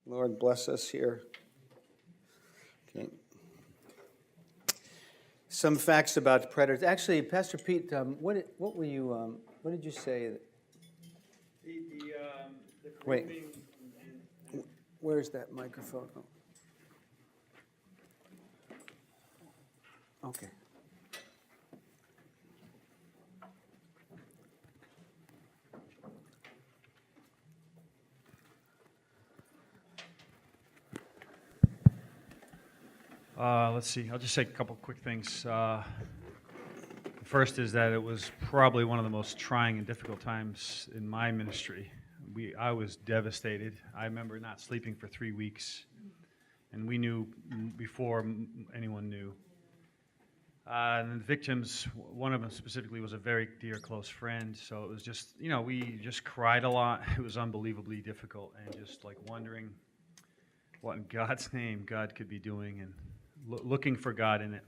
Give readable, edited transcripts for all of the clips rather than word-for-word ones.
Lord, bless us here. Okay. Some facts about predators. Actually, Pastor Pete, what did you say? The Wait. creeping and Where's that microphone? Oh. Okay. let's see. I'll just say a couple quick things. The first is that it was probably one of the most trying and difficult times in my ministry. I was devastated. I remember not sleeping for 3 weeks, and we knew before anyone knew. And the victims, one of them specifically was a very dear, close friend. So it was just, we just cried a lot. It was unbelievably difficult, and just like wondering what in God's name God could be doing, and looking for God in it.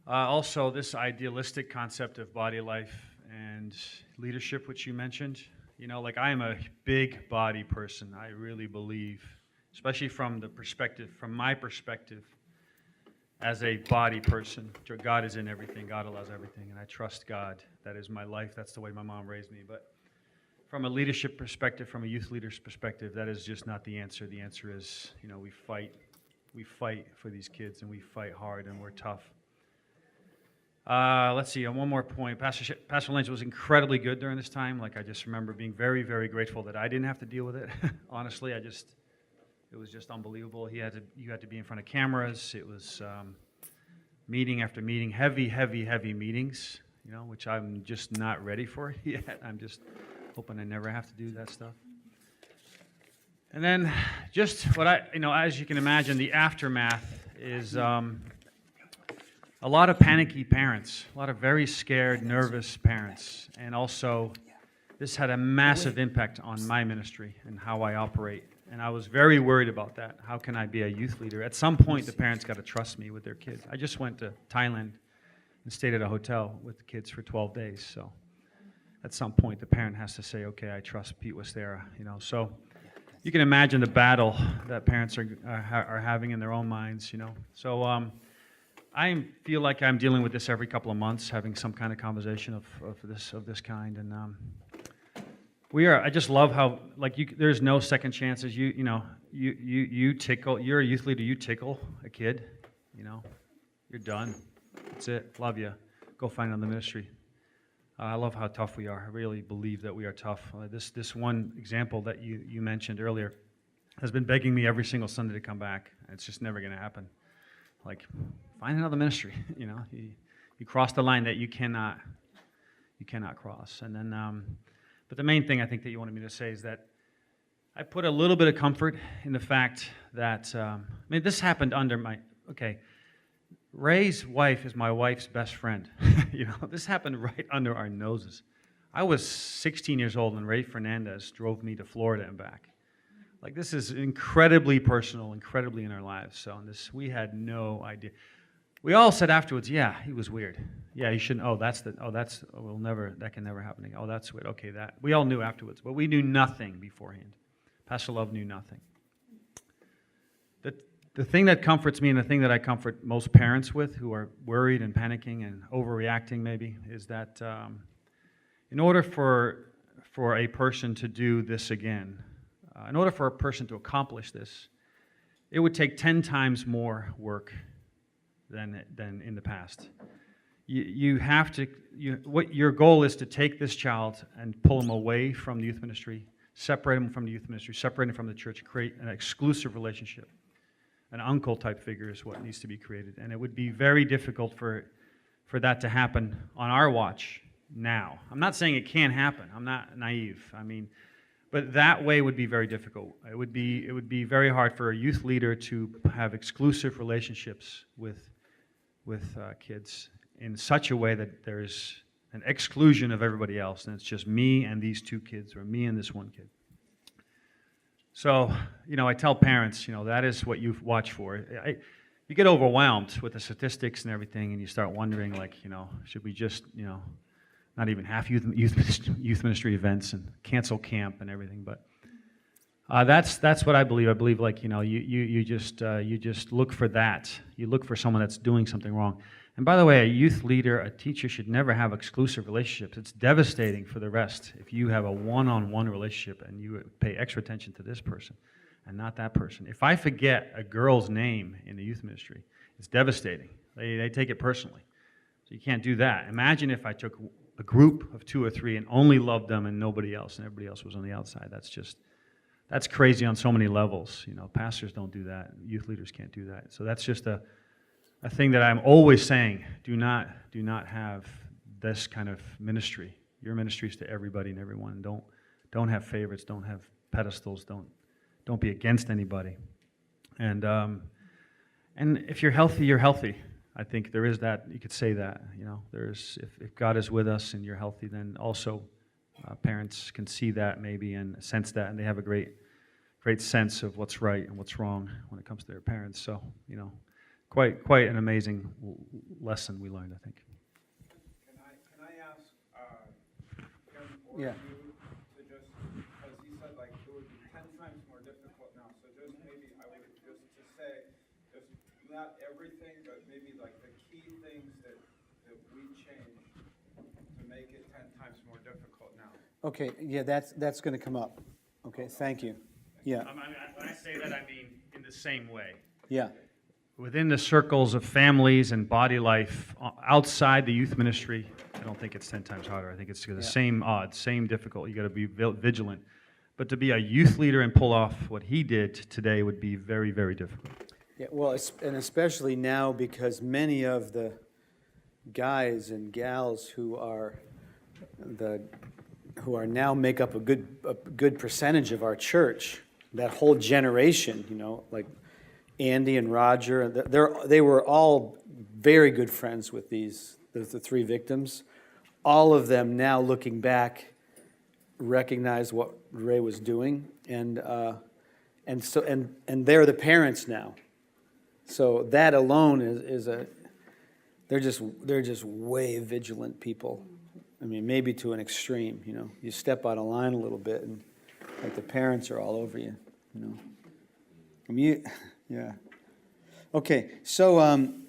Also, this idealistic concept of body life and leadership, which you mentioned. I am a big body person. I really believe, especially from my perspective, as a body person, God is in everything. God allows everything, and I trust God. That is my life. That's the way my mom raised me. But from a leadership perspective, from a youth leader's perspective, that is just not the answer. The answer is, we fight. We fight for these kids, and we fight hard, and we're tough. Let's see, on one more point, Pastor Lynch was incredibly good during this time. I just remember being very, very grateful that I didn't have to deal with it. Honestly, it was just unbelievable. You had to be in front of cameras. It was meeting after meeting, heavy, heavy, heavy meetings, which I'm just not ready for yet. I'm just hoping I never have to do that stuff. And then just as you can imagine, the aftermath is a lot of panicky parents, a lot of very scared, nervous parents. And also, this had a massive impact on my ministry and how I operate. And I was very worried about that. How can I be a youth leader? At some point, the parents got to trust me with their kids. I just went to Thailand and stayed at a hotel with the kids for 12 days. So at some point, the parent has to say, okay, I trust Pete Westera. So you can imagine the battle that parents are having in their own minds. So I feel like I'm dealing with this every couple of months, having some kind of conversation of this kind. And I just love how there's no second chances. You tickle. You're a youth leader. You tickle a kid. You're done. That's it. Love you. Go find another ministry. I love how tough we are. I really believe that we are tough. This one example that you mentioned earlier has been begging me every single Sunday to come back. It's just never going to happen. Find another ministry. You cross the line that you cannot cross. And then, but the main thing I think that you wanted me to say is that I put a little bit of comfort in the fact that this happened under Ray's wife is my wife's best friend. This happened right under our noses. I was 16 years old when Ray Fernandez drove me to Florida and back. This is incredibly personal, incredibly in our lives. So we had no idea. We all said afterwards, yeah, he was weird. Yeah, he shouldn't. That can never happen again. Oh, that's weird. Okay, that. We all knew afterwards, but we knew nothing beforehand. Pastor Love knew nothing. The thing that comforts me, and the thing that I comfort most parents with who are worried and panicking and overreacting maybe, is that in order for a person to do this again, in order for a person to accomplish this, it would take 10 times more work than in the past. You have to. What your goal is to take this child and pull him away from the youth ministry, separate him from the youth ministry, separate him from the church, create an exclusive relationship. An uncle-type figure is what needs to be created, and it would be very difficult for that to happen on our watch now. I'm not saying it can't happen. I'm not naive. But that way would be very difficult. It would be very hard for a youth leader to have exclusive relationships with kids in such a way that there's an exclusion of everybody else, and it's just me and these two kids, or me and this one kid. So, I tell parents, that is what you watch for. You get overwhelmed with the statistics and everything, and you start wondering, should we just, not even have youth ministry events and cancel camp and everything. But That's what I believe. I believe, like, you just look for that. You look for someone that's doing something wrong. And by the way, a youth leader, a teacher should never have exclusive relationships. It's devastating for the rest if you have a one-on-one relationship and you pay extra attention to this person and not that person. If I forget a girl's name in the youth ministry, it's devastating. They take it personally. So you can't do that. Imagine if I took a group of 2 or 3 and only loved them and nobody else, and everybody else was on the outside. That's crazy on so many levels. Pastors don't do that. Youth leaders can't do that. So that's just a thing that I'm always saying. Do not have this kind of ministry. Your ministry is to everybody and everyone. Don't have favorites. Don't have pedestals. Don't be against anybody. And if you're healthy, you're healthy. I think there is that. You could say that. There's if God is with us and you're healthy, then also parents can see that maybe and sense that, and they have a great sense of what's right and what's wrong when it comes to their parents. So, quite an amazing lesson we learned, I think. Can I ask him or Yeah. you to just, because he said like it would be 10 times more difficult now, so just maybe I would just to say, just not everything, but maybe like the key things that we changed to make it 10 times more difficult now. Okay, yeah, that's going to come up. Okay, thank you. Yeah, When I say that, I mean in the same way. yeah, Within the circles of families and body life, outside the youth ministry, I don't think it's 10 times harder. I think it's the same odds, same difficult. You got to be vigilant. But to be a youth leader and pull off what he did today would be very, very difficult. yeah. Well, and especially now because many of the guys and gals who now make up a good percentage of our church, that whole generation, like Andy and Roger, they were all very good friends with the 3 victims. All of them now, looking back, recognize what Ray was doing, and they're the parents now. So that alone they're just way vigilant people. I mean, maybe to an extreme. You step out of line a little bit, and like the parents are all over you. I mean, yeah. Okay, so I'm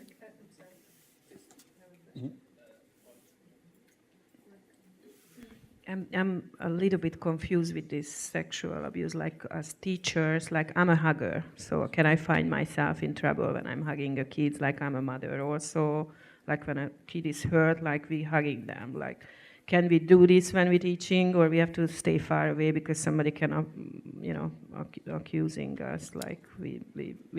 a little bit confused with this sexual abuse. Like as teachers, like I'm a hugger, so can I find myself in trouble when I'm hugging the kids? Like I'm a mother also. Like when a kid is hurt, like we hugging them. Like, can we do this when we're teaching, or we have to stay far away because somebody can, accusing us? Like we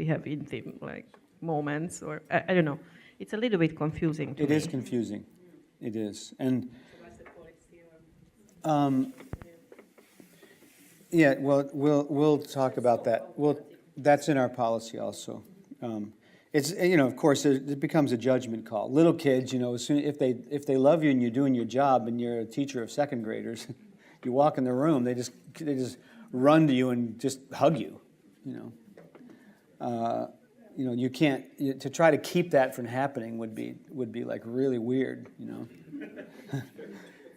have intimate like moments, or I don't know. It's a little bit confusing to me. it is confusing. It is, and yeah. Well, we'll talk about that. That's in our policy also. It's of course it becomes a judgment call. Little kids, as soon if they love you and you're doing your job and you're a teacher of 2nd graders, you walk in the room, they just run to you and just hug you. You can't to try to keep that from happening would be like really weird.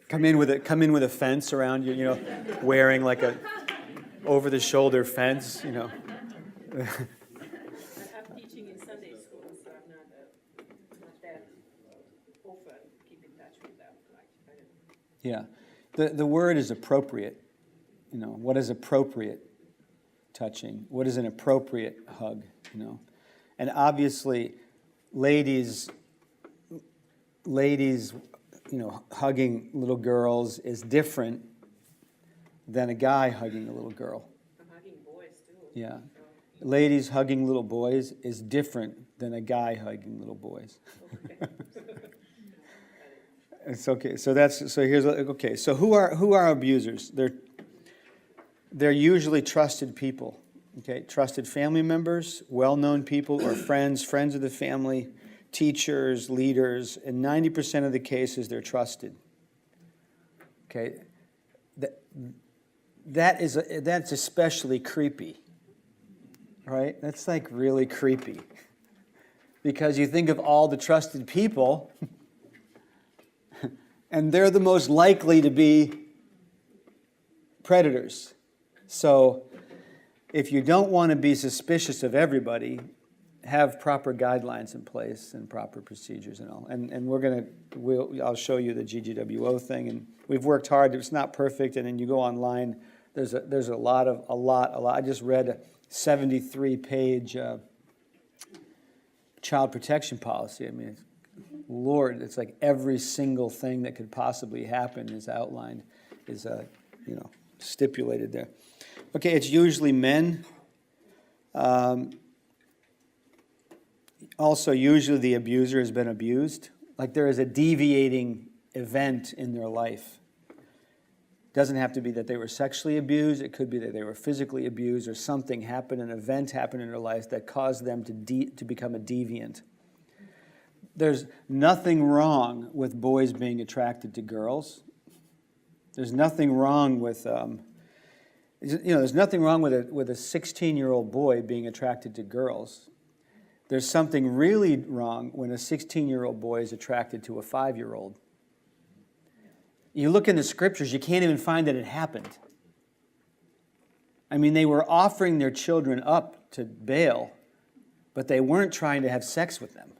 Come in with a fence around you. Wearing like a over the shoulder fence. I'm teaching in Sunday school, so I'm not that often keep in touch with them. Like, I don't know. Yeah, the word is appropriate. What is appropriate touching? What is an appropriate hug? And obviously, ladies, hugging little girls is different than a guy hugging a little girl. I'm hugging boys too. Yeah. Ladies hugging little boys is different than a guy hugging little boys. It's okay. So who are abusers? They're usually trusted people. Okay, trusted family members, well-known people or friends of the family, teachers, leaders. In 90% of the cases, they're trusted. Okay, that's especially creepy. Right? That's like really creepy. Because you think of all the trusted people, and they're the most likely to be predators. So if you don't want to be suspicious of everybody, have proper guidelines in place and proper procedures and all. And I'll show you the GGWO thing, and we've worked hard. It's not perfect, and then you go online. There's a lot. I just read a 73-page child protection policy. I mean, Lord, it's like every single thing that could possibly happen is outlined, is stipulated there. Okay, it's usually men. Also, usually the abuser has been abused. Like there is a deviating event in their life. It doesn't have to be that they were sexually abused. It could be that they were physically abused or something happened, an event happened in their life that caused them to become a deviant. There's nothing wrong with boys being attracted to girls. There's nothing wrong with, there's nothing wrong with a 16-year-old boy being attracted to girls. There's something really wrong when a 16-year-old boy is attracted to a 5-year-old. You look in the scriptures, you can't even find that it happened. I mean, they were offering their children up to Baal, but they weren't trying to have sex with them.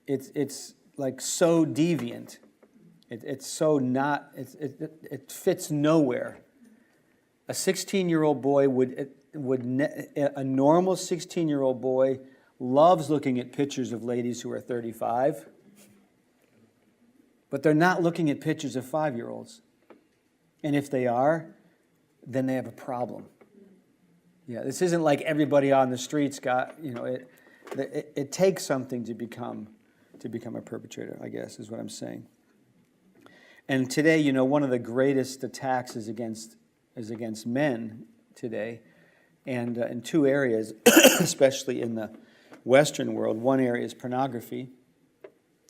It's like so deviant. It's so not, it fits nowhere. A 16-year-old boy a normal 16-year-old boy loves looking at pictures of ladies who are 35, but they're not looking at pictures of 5-year-olds. And if they are, then they have a problem. Yeah, this isn't like everybody on the streets got, it takes something to become a perpetrator, I guess, is what I'm saying. And today, one of the greatest attacks is against men today, and in two areas, especially in the Western world. One area is pornography.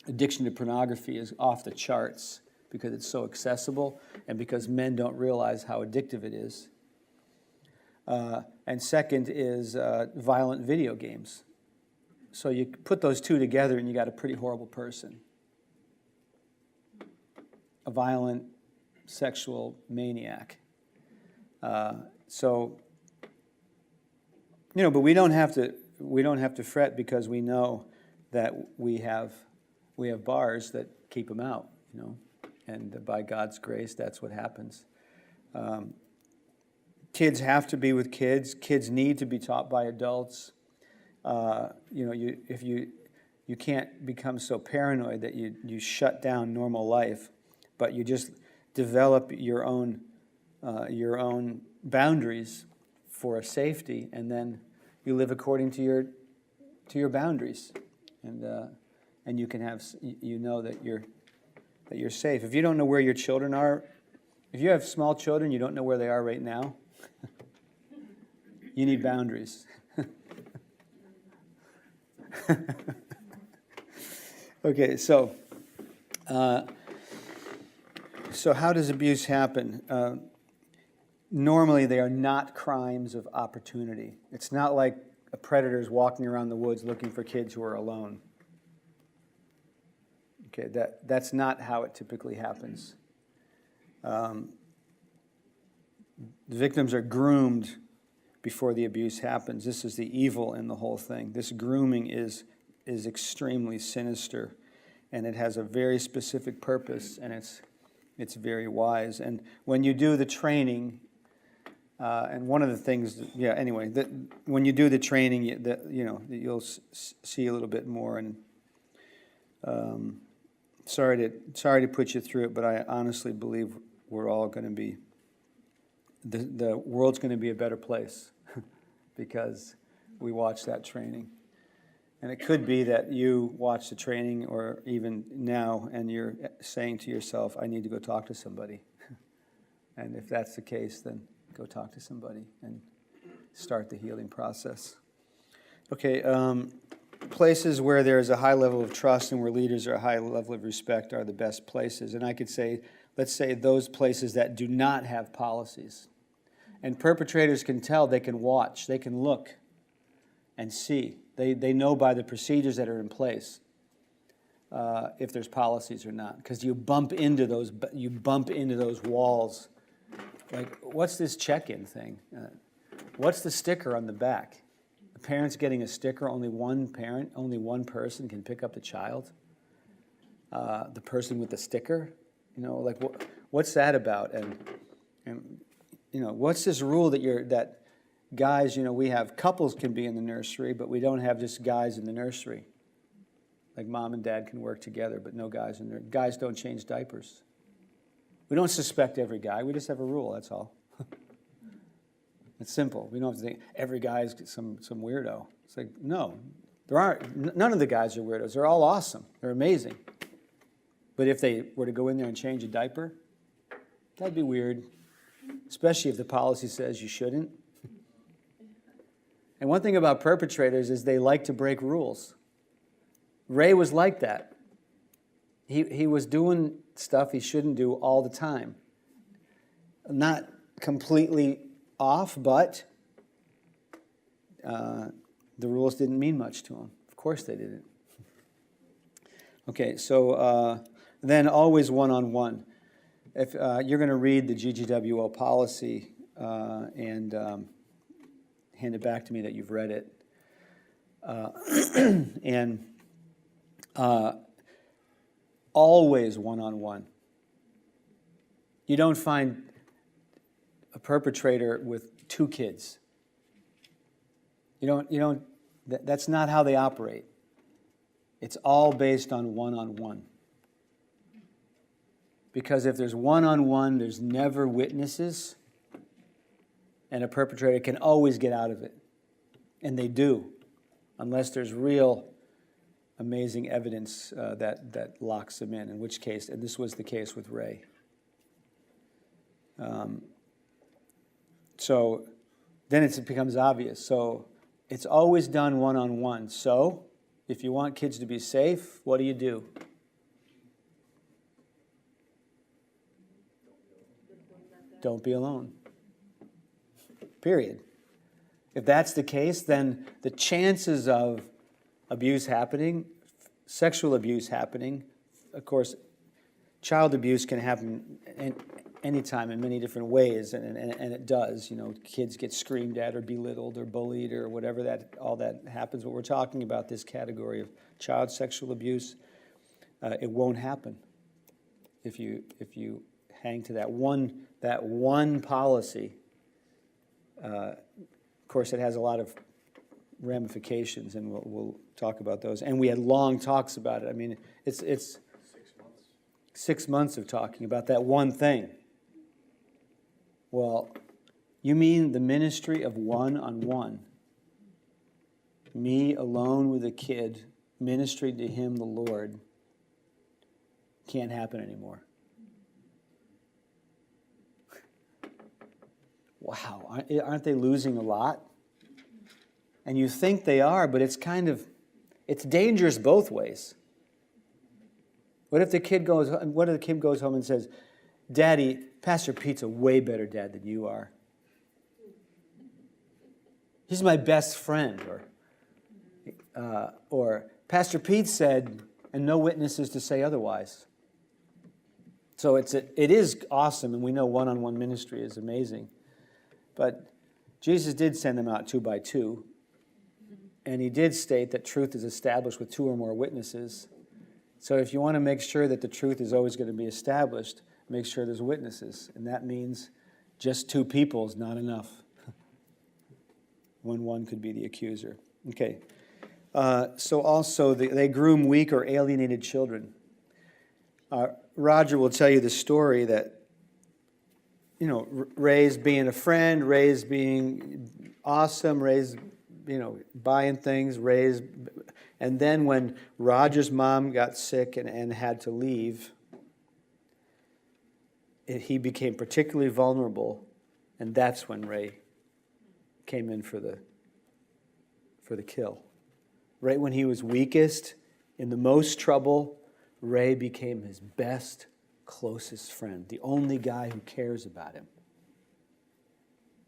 Addiction to pornography is off the charts because it's so accessible and because men don't realize how addictive it is. And second is violent video games. So you put those two together and you got a pretty horrible person. A violent sexual maniac. But we don't have to fret because we know that we have bars that keep them out, and by God's grace, that's what happens. Kids have to be with kids. Kids need to be taught by adults. If you can't become so paranoid that you shut down normal life, but you just develop your own boundaries for a safety, and then you live according to your boundaries, and you can have that you're safe. If you don't know where your children are, if you have small children, you don't know where they are right now. You need boundaries. Okay, so how does abuse happen? Normally, they are not crimes of opportunity. It's not like a predator is walking around the woods looking for kids who are alone. Okay, that's not how it typically happens. The victims are groomed before the abuse happens. This is the evil in the whole thing. This grooming is extremely sinister, and it has a very specific purpose, and it's very wise. And when you do the training, and one of the things, when you do the training, you'll see a little bit more. And sorry to put you through it, but I honestly believe we're all going to be. The world's going to be a better place because we watch that training. And it could be that you watch the training, or even now, and you're saying to yourself, I need to go talk to somebody. And if that's the case, then go talk to somebody and start the healing process. Okay, places where there's a high level of trust and where leaders are a high level of respect are the best places. And I could say, let's say those places that do not have policies. And perpetrators can tell, they can watch, they can look and see. They know by the procedures that are in place if there's policies or not, because you bump into those walls. Like, what's this check-in thing? What's the sticker on the back? The parent's getting a sticker, only one parent, only one person can pick up the child? The person with the sticker? Like what's that about? And what's this rule that guys, we have couples can be in the nursery, but we don't have just guys in the nursery. Like mom and dad can work together, but no guys in there. Guys don't change diapers. We don't suspect every guy. We just have a rule, that's all. It's simple. We don't have to think every guy is some weirdo. It's like, no, none of the guys are weirdos. They're all awesome. They're amazing. But if they were to go in there and change a diaper, that'd be weird, especially if the policy says you shouldn't. And one thing about perpetrators is they like to break rules. Ray was like that. He was doing stuff he shouldn't do all the time. Not completely off, but the rules didn't mean much to him. Of course they didn't. Okay, so then always one-on-one. If you're going to read the GGWO policy and hand it back to me that you've read it, and always one-on-one. You don't find a perpetrator with 2 kids. That's not how they operate. It's all based on one-on-one. Because if there's one-on-one, there's never witnesses, and a perpetrator can always get out of it. And they do, unless there's real amazing evidence that locks them in which case, and this was the case with Ray. So then it becomes obvious. So it's always done one-on-one. So if you want kids to be safe, what do? Don't be alone. Period. If that's the case, then the chances of abuse happening, sexual abuse happening, of course, child abuse can happen anytime in many different ways, and it does. Kids get screamed at or belittled or bullied or whatever all that happens. But we're talking about this category of child sexual abuse. It won't happen if you hang to that one policy. Of course, it has a lot of ramifications, and we'll talk about those. And we had long talks about it. I mean, it's 6 months. 6 months of talking about that one thing. Well, you mean the ministry of one-on-one? Me alone with a kid, ministering to him, the Lord, can't happen anymore. Wow, aren't they losing a lot? And you think they are, but it's dangerous both ways. What if the kid goes home and says, "Daddy, Pastor Pete's a way better dad than you are. He's my best friend," or Pastor Pete said, and no witnesses to say otherwise. So it is awesome, and we know one-on-one ministry is amazing. But Jesus did send them out 2 by 2, and he did state that truth is established with 2 or more witnesses. So if you want to make sure that the truth is always going to be established, make sure there's witnesses, and that means just 2 people is not enough when one could be the accuser. Okay. So also, they groom weak or alienated children. Roger will tell you the story that, Ray's being a friend, Ray's being awesome, Ray's, buying things, and then when Roger's mom got sick and had to leave, he became particularly vulnerable, and that's when Ray came in for the kill. Right when he was weakest, in the most trouble, Ray became his best, closest friend, the only guy who cares about him.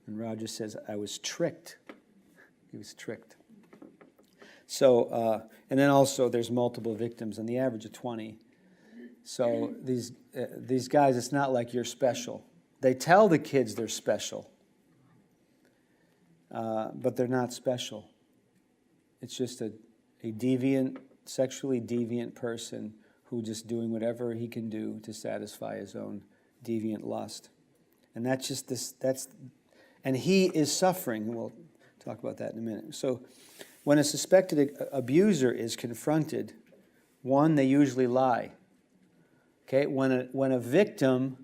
And Roger says, "I was tricked." He was tricked. So, and then also there's multiple victims, on the average of 20. So these guys, it's not like you're special. They tell the kids they're special. but they're not special. It's just a deviant, sexually deviant person who just doing whatever he can do to satisfy his own deviant lust. And that's just this, and he is suffering. We'll talk about that in a minute. So when a suspected abuser is confronted, one, they usually lie. Okay, when a victim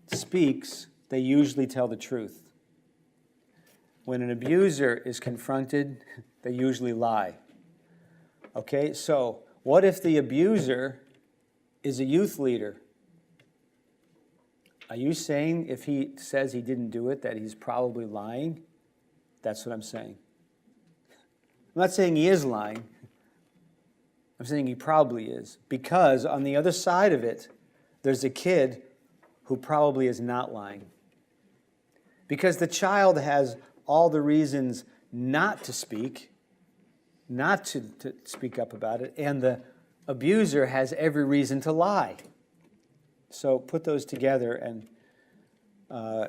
speaks, they usually tell the truth. When an abuser is confronted, they usually lie. Okay, so what if the abuser is a youth leader? Are you saying if he says he didn't do it, that he's probably lying? That's what I'm saying. I'm not saying he is lying. I'm saying he probably is. Because on the other side of it, there's a kid who probably is not lying. Because the child has all the reasons not to speak, not to speak up about it, and the abuser has every reason to lie. So put those together and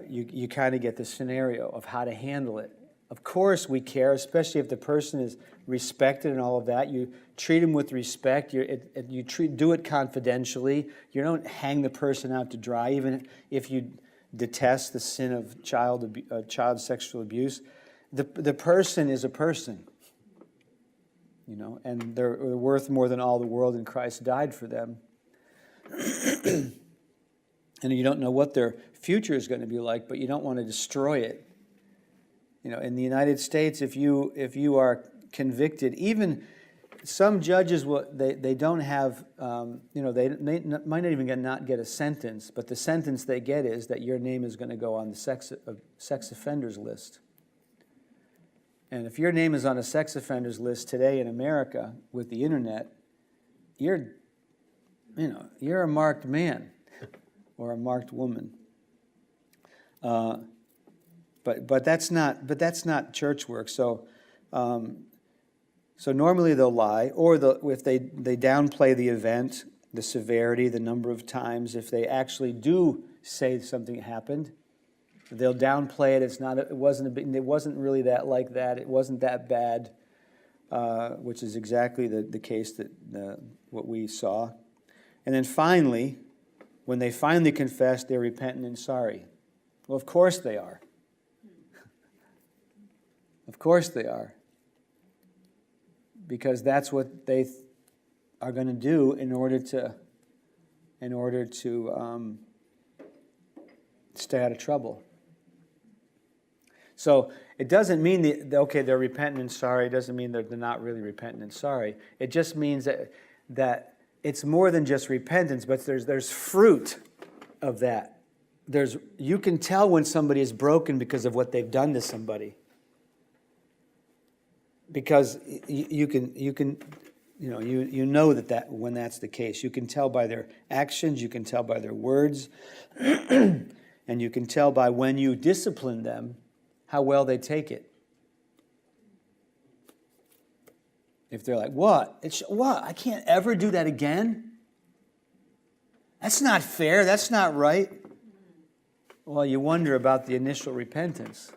you kind of get the scenario of how to handle it. Of course we care, especially if the person is respected and all of that. You treat them with respect. Do it confidentially. You don't hang the person out to dry, even if you detest the sin of child sexual abuse. The person is a person, you know, and they're worth more than all the world, and Christ died for them. And you don't know what their future is going to be like, but you don't want to destroy it. You know, in the United States, if you are convicted, even some judges they don't have, they might not even not get a sentence, but the sentence they get is that your name is going to go on the sex offenders list. And if your name is on a sex offenders list today in America with the internet, you're a marked man or a marked woman. But that's not church work. So normally they'll lie, or if they downplay the event, the severity, the number of times. If they actually do say something happened, they'll downplay it. It wasn't really that like that. It wasn't that bad, which is exactly the case that what we saw. And then finally, when they finally confess, they're repentant and sorry. Well, of course they are. Of course they are. Because that's what they are going to do in order to stay out of trouble. So it doesn't mean they're repentant and sorry. It doesn't mean they're not really repentant and sorry. It just means that it's more than just repentance, but there's fruit of that. You can tell when somebody is broken because of what they've done to somebody. Because you know that when that's the case, you can tell by their actions, you can tell by their words, and you can tell by when you discipline them how well they take it. If they're like, what? What? I can't ever do that again? That's not fair. That's not right. Well, you wonder about the initial repentance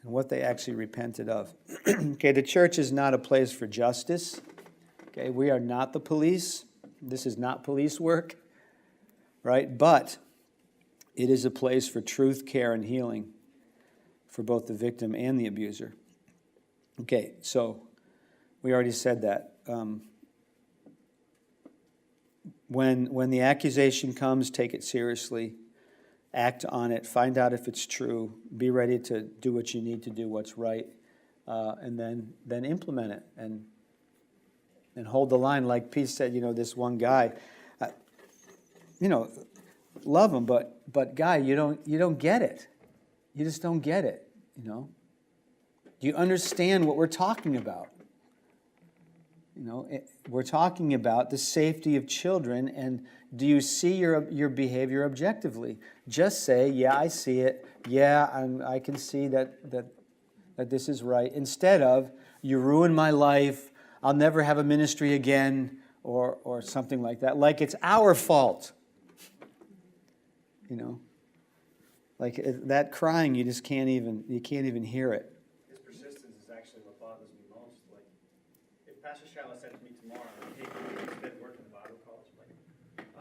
and what they actually repented of. Okay, the church is not a place for justice. Okay, we are not the police. This is not police work, right? But it is a place for truth, care, and healing for both the victim and the abuser. Okay, so we already said that. When the accusation comes, take it seriously. Act on it. Find out if it's true. Be ready to do what you need to do, what's right, and then implement it and hold the line. Like Pete said, this one guy, love him, but guy, you don't get it. You just don't get it. Do you understand what we're talking about? We're talking about the safety of children, and do you see your behavior objectively? Just say, yeah, I see it. Yeah, I can see that this is right. Instead of, you ruined my life, I'll never have a ministry again, or something like that. Like it's our fault. Like that crying, you can't even hear it. His persistence is actually what bothers me most. Like, if Pastor Shala said to me tomorrow, hey, you been working in Bible college, I'm like,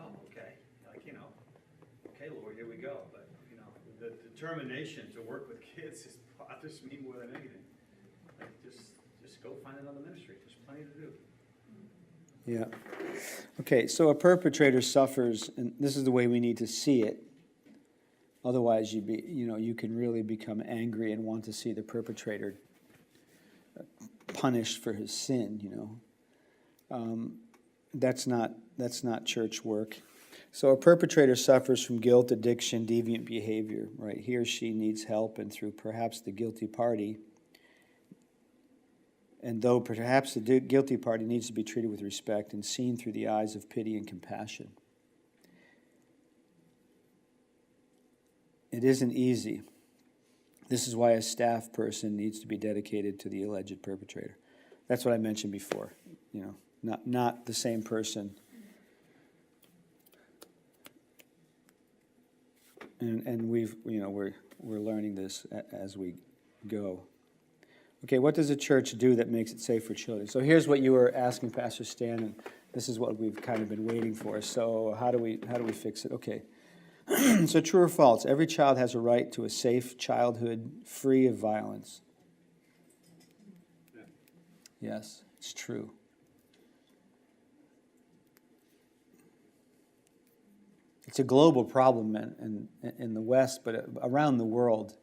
oh, okay. Like, okay, Lord, here we go. But, the determination to work with kids bothers me more than anything. Like, just go find another ministry. There's plenty to do. Yeah. Okay, so a perpetrator suffers, and this is the way we need to see it. Otherwise, you can really become angry and want to see the perpetrator punished for his sin. That's not church work. So a perpetrator suffers from guilt, addiction, deviant behavior. Right? He or she needs help, and through perhaps the guilty party. And though perhaps the guilty party needs to be treated with respect and seen through the eyes of pity and compassion. It isn't easy. This is why a staff person needs to be dedicated to the alleged perpetrator. That's what I mentioned before. Not the same person. And we're learning this as we go. Okay, what does a church do that makes it safe for children? So here's what you were asking Pastor Stan, and this is what we've kind of been waiting for. So how do we fix it? Okay. So true or false? Every child has a right to a safe childhood free of violence. Yes, it's true. It's a global problem in the West, but around the world,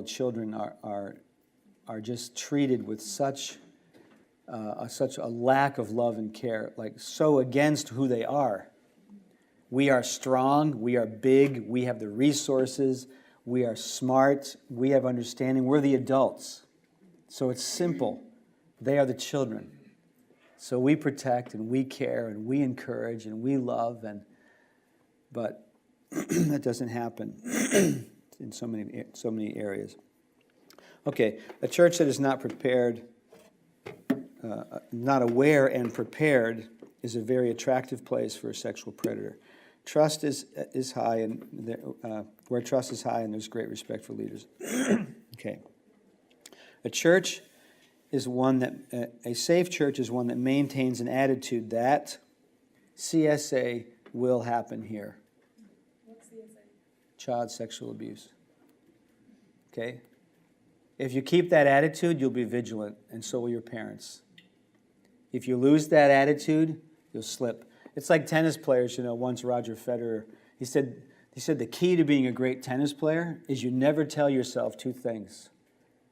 children are just treated with such a lack of love and care, like so against who they are. We are strong, we are big, we have the resources, we are smart, we have understanding, we're the adults. So it's simple. They are the children. So we protect and we care and we encourage and we love, but that doesn't happen in so many areas. Okay, a church that is not prepared, not aware and prepared, is a very attractive place for a sexual predator. Trust is high, and where trust is high, and there's great respect for leaders. Okay, a church is one that a safe church is one that maintains an attitude that CSA will happen here. What's CSA? Child sexual abuse. Okay? If you keep that attitude, you'll be vigilant, and so will your parents. If you lose that attitude, you'll slip. It's like tennis players, once Roger Federer, he said the key to being a great tennis player is you never tell yourself two things.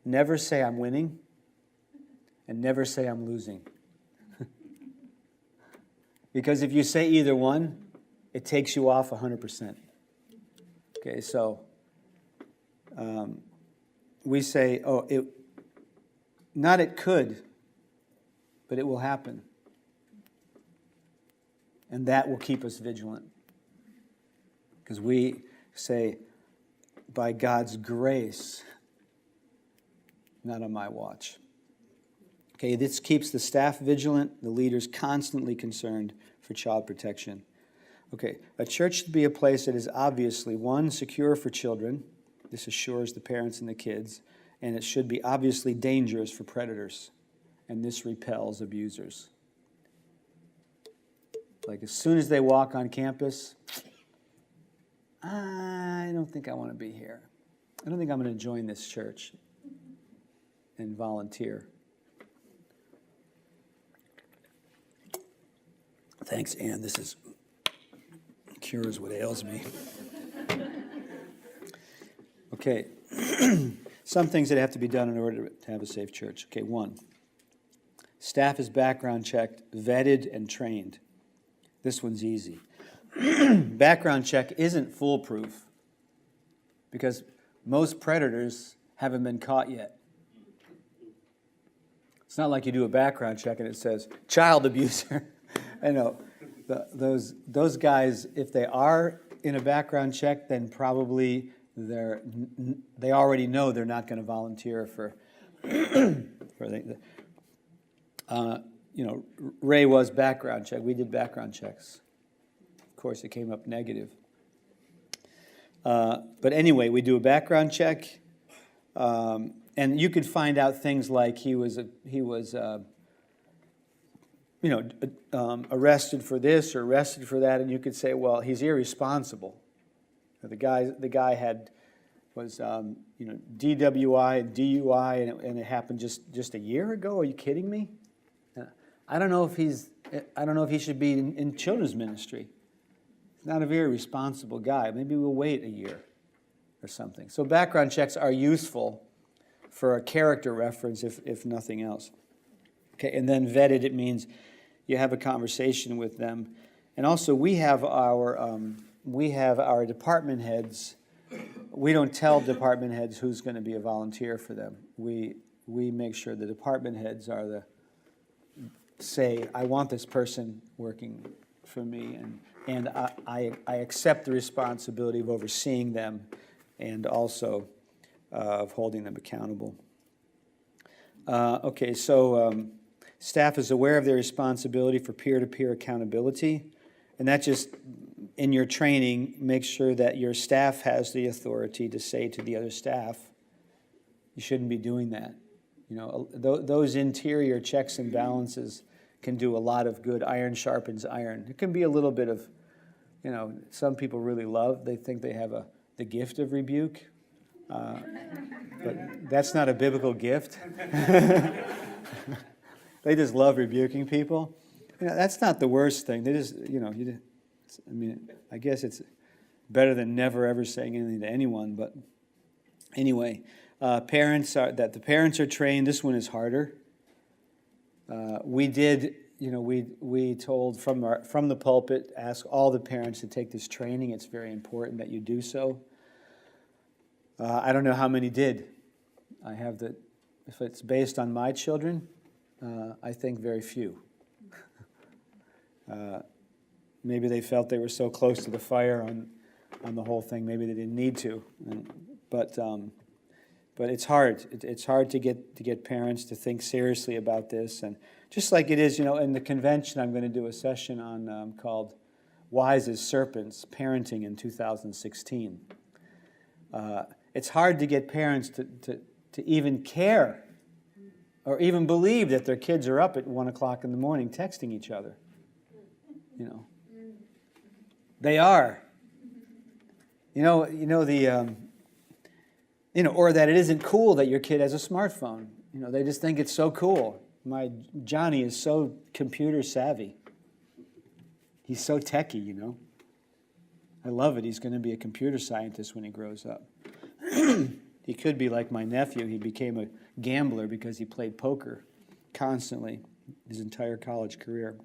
Never say I'm winning, and never say I'm losing. Because if you say either one, it takes you off 100%. Okay, so we say, it could, but it will happen. And that will keep us vigilant. Because we say, by God's grace, not on my watch. Okay, this keeps the staff vigilant, the leaders constantly concerned for child protection. Okay, a church should be a place that is obviously, one, secure for children. This assures the parents and the kids. And it should be obviously dangerous for predators. And this repels abusers. Like as soon as they walk on campus, I don't think I want to be here. I don't think I'm going to join this church and volunteer. Thanks, Ann. This cures what ails me. Okay. Some things that have to be done in order to have a safe church. Okay, one, staff is background checked, vetted, and trained. This one's easy. Background check isn't foolproof because most predators haven't been caught yet. It's not like you do a background check and it says child abuser. I know those guys, if they are in a background check, then probably they already know they're not going to volunteer for Ray was background check. We did background checks. Of course, it came up negative. But anyway, we do a background check, and you could find out things like he was arrested for this or arrested for that, and you could say, well, he's irresponsible. The guy was DWI and DUI, and it happened just a year ago. Are you kidding me? I don't know if he should be in children's ministry. He's not a very responsible guy. Maybe we'll wait a year or something. So background checks are useful for a character reference, if nothing else. Okay, and then vetted, it means you have a conversation with them. And also, we have our department heads. We don't tell department heads who's going to be a volunteer for them. We make sure the department heads say, I want this person working for me, and I accept the responsibility of overseeing them and also of holding them accountable. Okay, so staff is aware of their responsibility for peer-to-peer accountability, and that just, in your training, make sure that your staff has the authority to say to the other staff, you shouldn't be doing that. Those interior checks and balances can do a lot of good. Iron sharpens iron. It can be a little bit of, some people really they think they have the gift of rebuke, but that's not a biblical gift. They just love rebuking people. That's not the worst thing. They just, I guess it's better than never ever saying anything to anyone. But anyway, the parents are trained. This one is harder. We told from the pulpit, ask all the parents to take this training. It's very important that you do so. I don't know how many did. If it's based on my children, I think very few. Maybe they felt they were so close to the fire on the whole thing. Maybe they didn't need to. But it's hard. It's hard to get parents to think seriously about this. And just like it is, in the convention, I'm going to do a session on called "Wise as Serpents: Parenting in 2016." It's hard to get parents to even care or even believe that their kids are up at 1 o'clock in the morning texting each other. They are. Or that it isn't cool that your kid has a smartphone. They just think it's so cool. My Johnny is so computer savvy. He's so techie, I love it. He's going to be a computer scientist when he grows up. He could be like my nephew. He became a gambler because he played poker constantly his entire college career.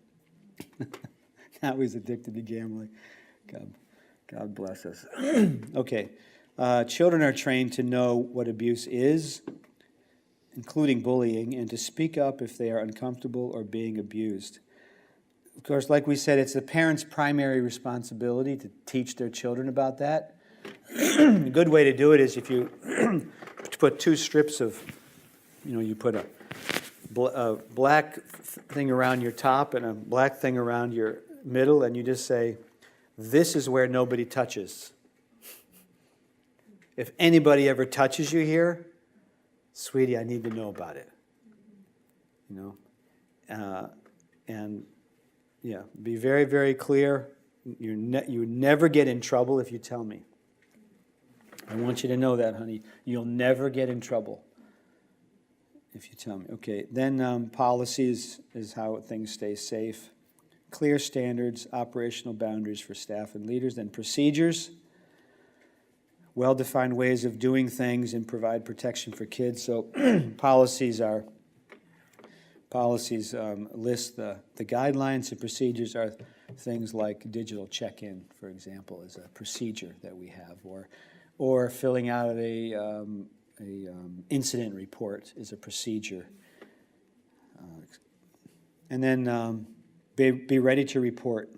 Now he's addicted to gambling. God bless us. Okay. Children are trained to know what abuse is, including bullying, and to speak up if they are uncomfortable or being abused. Of course, like we said, it's the parents' primary responsibility to teach their children about that. A good way to do it is if you put two strips of, you put a black thing around your top and a black thing around your middle, and you just say, this is where nobody touches. If anybody ever touches you here, sweetie, I need to know about it. Be very, very clear. You never get in trouble if you tell me. I want you to know that, honey. You'll never get in trouble if you tell me. Okay, then policies is how things stay safe. Clear standards, operational boundaries for staff and leaders. Then procedures, well-defined ways of doing things and provide protection for kids. So policies list the guidelines, and procedures are things like digital check-in, for example, is a procedure that we have, or filling out a incident report is a procedure. And then be ready to report.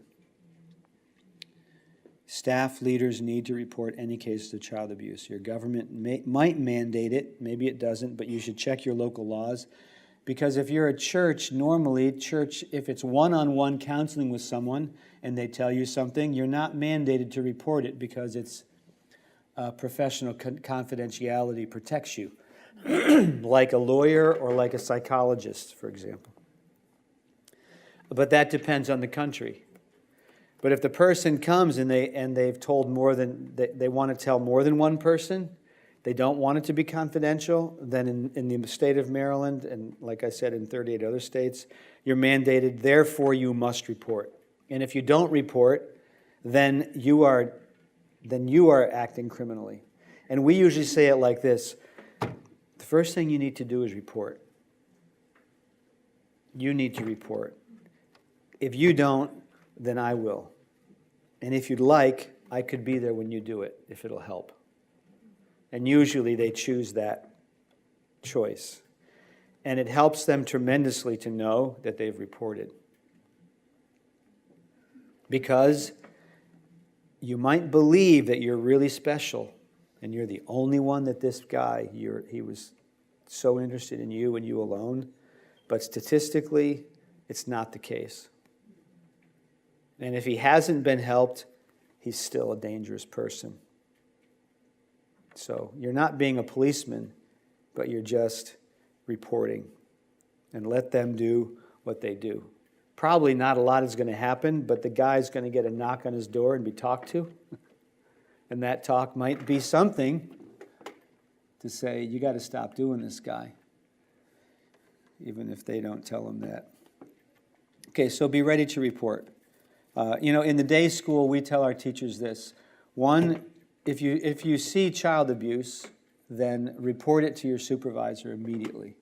Staff leaders need to report any cases of child abuse. Your government might mandate it, maybe it doesn't, but you should check your local laws. Because if you're a church, normally, if it's one-on-one counseling with someone and they tell you something, you're not mandated to report it because it's professional confidentiality protects you, like a lawyer or like a psychologist, for example. But that depends on the country. But if the person comes and they've told more than, they want to tell more than one person, they don't want it to be confidential, then in the state of Maryland, and like I said, in 38 other states, you're mandated, therefore you must report. And if you don't report, then you are acting criminally. And we usually say it like this: the first thing you need to do is report. You need to report. If you don't, then I will. And if you'd like, I could be there when you do it, if it'll help. And usually they choose that choice. And it helps them tremendously to know that they've reported. Because you might believe that you're really special and you're the only one that this guy, he was so interested in you and you alone. But statistically, it's not the case. And if he hasn't been helped, he's still a dangerous person. So you're not being a policeman, but you're just reporting. And let them do what they do. Probably not a lot is going to happen, but the guy's going to get a knock on his door and be talked to. And that talk might be something to say, you got to stop doing this, guy. Even if they don't tell him that. Okay, so be ready to report. In the day school, we tell our teachers this. One, if you see child abuse, then report it to your supervisor immediately.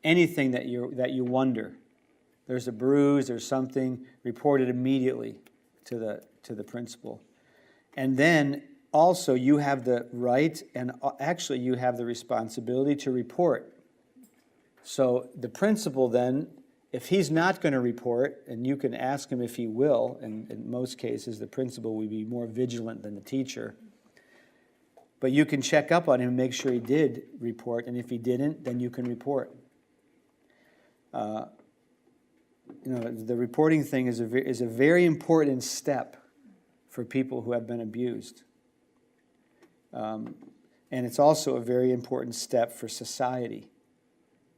Anything that you wonder, there's a bruise, there's something, report it immediately to the principal. And then also you have the right and actually you have the responsibility to report. So the principal then, if he's not going to report, and you can ask him if he will, and in most cases the principal will be more vigilant than the teacher, but you can check up on him and make sure he did report, and if he didn't, then you can report. The reporting thing is a very important step for people who have been abused. And it's also a very important step for society,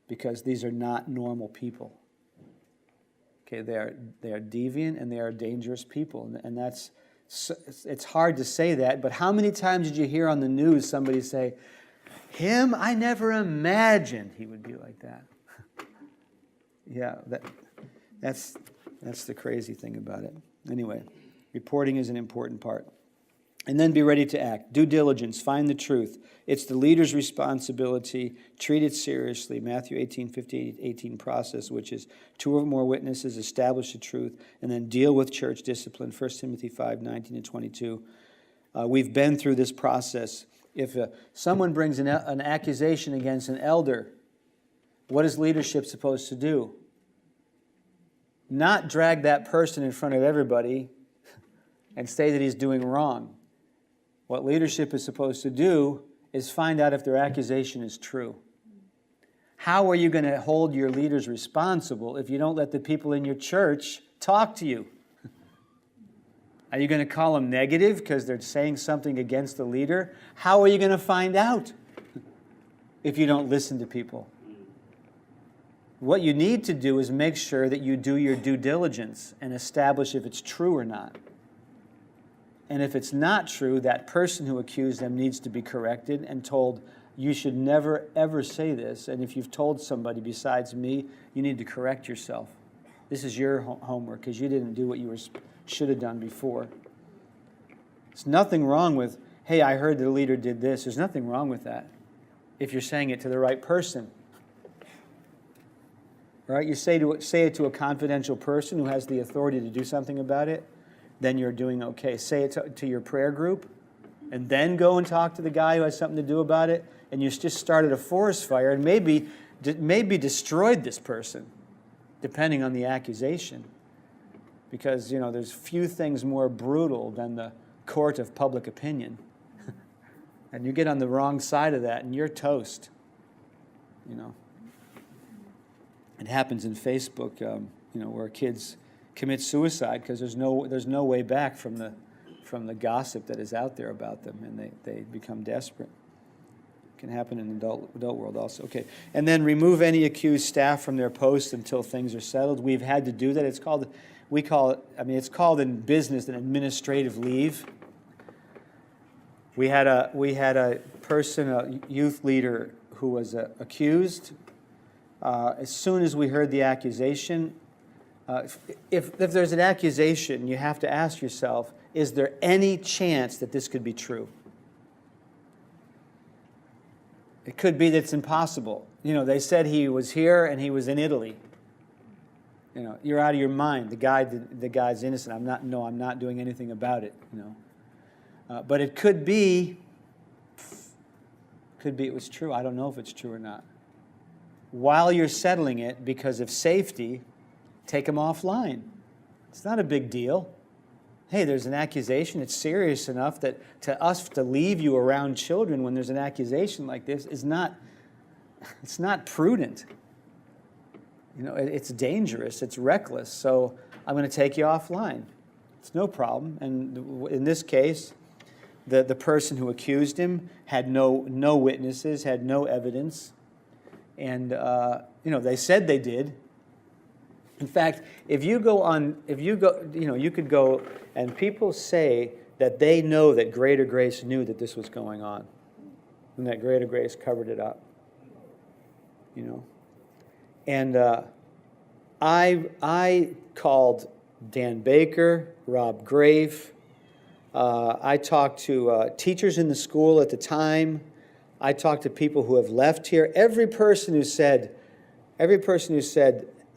because these are not normal people. Okay, they are deviant and they are dangerous people, and it's hard to say that. But how many times did you hear on the news somebody say, "Him, I never imagined he would be like that." Yeah, that's the crazy thing about it. Anyway, reporting is an important part. And then be ready to act. Due diligence, find the truth. It's the leader's responsibility. Treat it seriously. Matthew 18 process, which is 2 or more witnesses, establish the truth, and then deal with church discipline. 1 Timothy 5:19-22. We've been through this process. If someone brings an accusation against an elder, what is leadership supposed to do? Not drag that person in front of everybody and say that he's doing wrong. What leadership is supposed to do is find out if their accusation is true. How are you going to hold your leaders responsible if you don't let the people in your church talk to you? Are you going to call them negative because they're saying something against the leader? How are you going to find out if you don't listen to people? What you need to do is make sure that you do your due diligence and establish if it's true or not. And if it's not true, that person who accused them needs to be corrected and told, you should never, ever say this. And if you've told somebody besides me, you need to correct yourself. This is your homework because you didn't do what you should have done before. There's nothing wrong with, hey, I heard the leader did this. There's nothing wrong with that if you're saying it to the right person. Right? You say it to a confidential person who has the authority to do something about it, then you're doing okay. Say it to your prayer group, and then go and talk to the guy who has something to do about it, and you just started a forest fire and maybe destroyed this person, depending on the accusation. Because, there's few things more brutal than the court of public opinion. And you get on the wrong side of that, and you're toast. It happens in Facebook, where kids commit suicide because there's no way back from from the gossip that is out there about them, and they become desperate. It can happen in the adult world also. Okay, and then remove any accused staff from their posts until things are settled. We've had to do that. It's called in business an administrative leave. We had a person, a youth leader, who was accused. As soon as we heard the accusation, if there's an accusation, you have to ask yourself, is there any chance that this could be true? It could be that it's impossible. You know, they said he was here and he was in Italy. You know, you're out of your mind. The guy's innocent. I'm not doing anything about it. You know, but it could be it was true. I don't know if it's true or not. While you're settling it, because of safety, take him offline. It's not a big deal. Hey, there's an accusation. It's serious enough that to leave you around children when there's an accusation like this is not, it's not prudent. You know, it's dangerous. It's reckless. So I'm going to take you offline. It's no problem. And in this case, the person who accused him had no witnesses, had no evidence, and you know, they said they did. In fact, you could go, and people say that they know that Greater Grace knew that this was going on, and that Greater Grace covered it up. You know, and I called Dan Baker, Rob Grafe. I talked to teachers in the school at the time. I talked to people who have left here. Every person who said,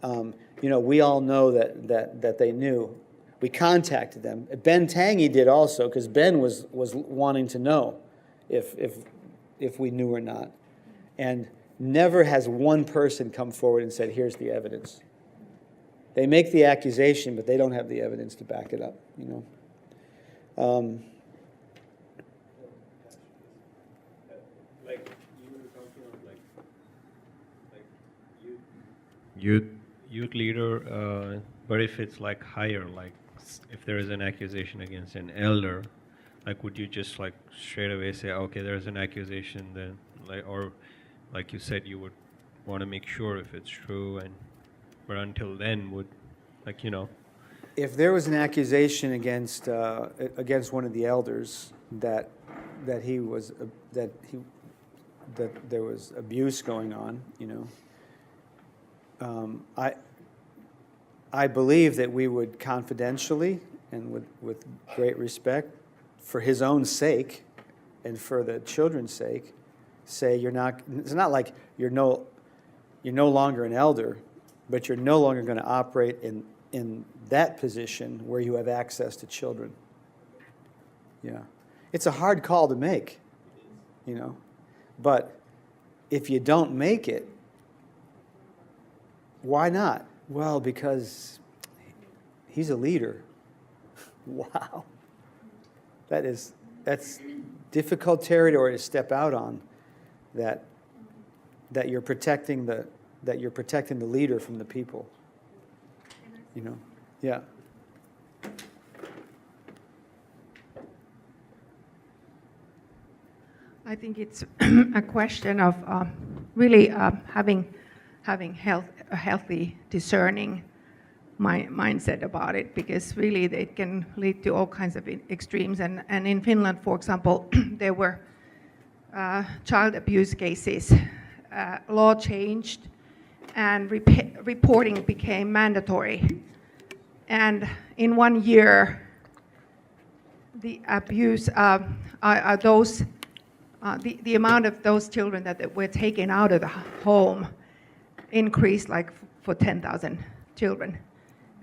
you know, we all know that they knew. We contacted them. Ben Tangy did also, because Ben was wanting to know if we knew or not. And never has one person come forward and said, here's the evidence. They make the accusation, but they don't have the evidence to back it up, you know. Like you were talking about, like youth leader, but if it's like higher, like if there is an accusation against an elder, like would you just like straight away say, okay, there's an accusation, then like, or like you said, you would want to make sure if it's true, and but until then would, like, you know. If there was an accusation against one of the elders that there was abuse going on, you know, I believe that we would confidentially and with great respect, for his own sake and for the children's sake, say you're not. It's not like you're no longer an elder, but you're no longer going to operate in that position where you have access to children. Yeah. It's a hard call to make, you know. But if you don't make it, why not? Well, because he's a leader. Wow. That's difficult territory to step out on, that you're protecting the leader from the people. You know, yeah. I think it's a question of really having a healthy, discerning mindset about it, because really it can lead to all kinds of extremes. And in Finland, for example, there were child abuse cases. Law changed, and reporting became mandatory. And in 1 year, the abuse, the amount of those children that were taken out of the home increased like for 10,000 children.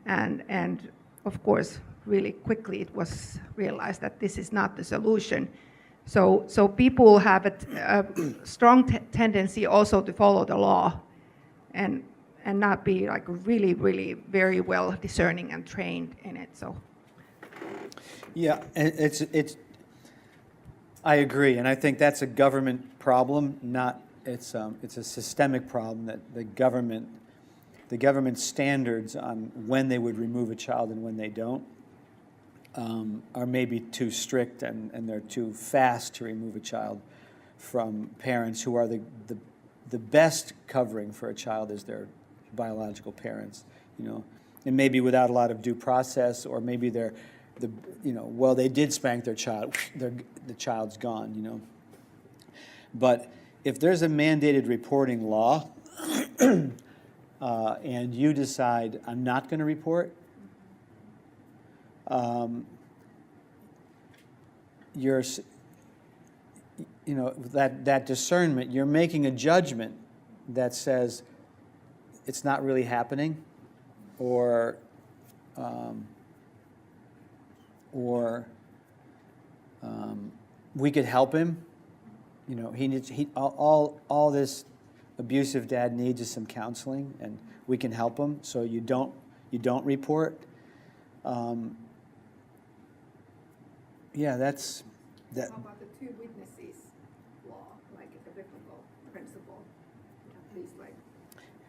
And of course, really quickly it was realized that this is not the solution. So people have a strong tendency also to follow the law and not be like really, really very well discerning and trained in it. So. Yeah, and it's. I agree, and I think that's a government problem. It's a systemic problem that the government standards on when they would remove a child and when they don't. are maybe too strict and they're too fast to remove a child from parents who are the best covering for a child is their biological parents, you know, and maybe without a lot of due process, or maybe well, they did spank their child, the child's gone, you know. But if there's a mandated reporting law, and you decide, I'm not going to report, you're, you know, that discernment, you're making a judgment that says it's not really happening, or we could help him. You know, all this abusive dad needs is some counseling, and we can help him. So you don't report. Yeah, that's that. How about the two witnesses law, like the biblical principle, at least like?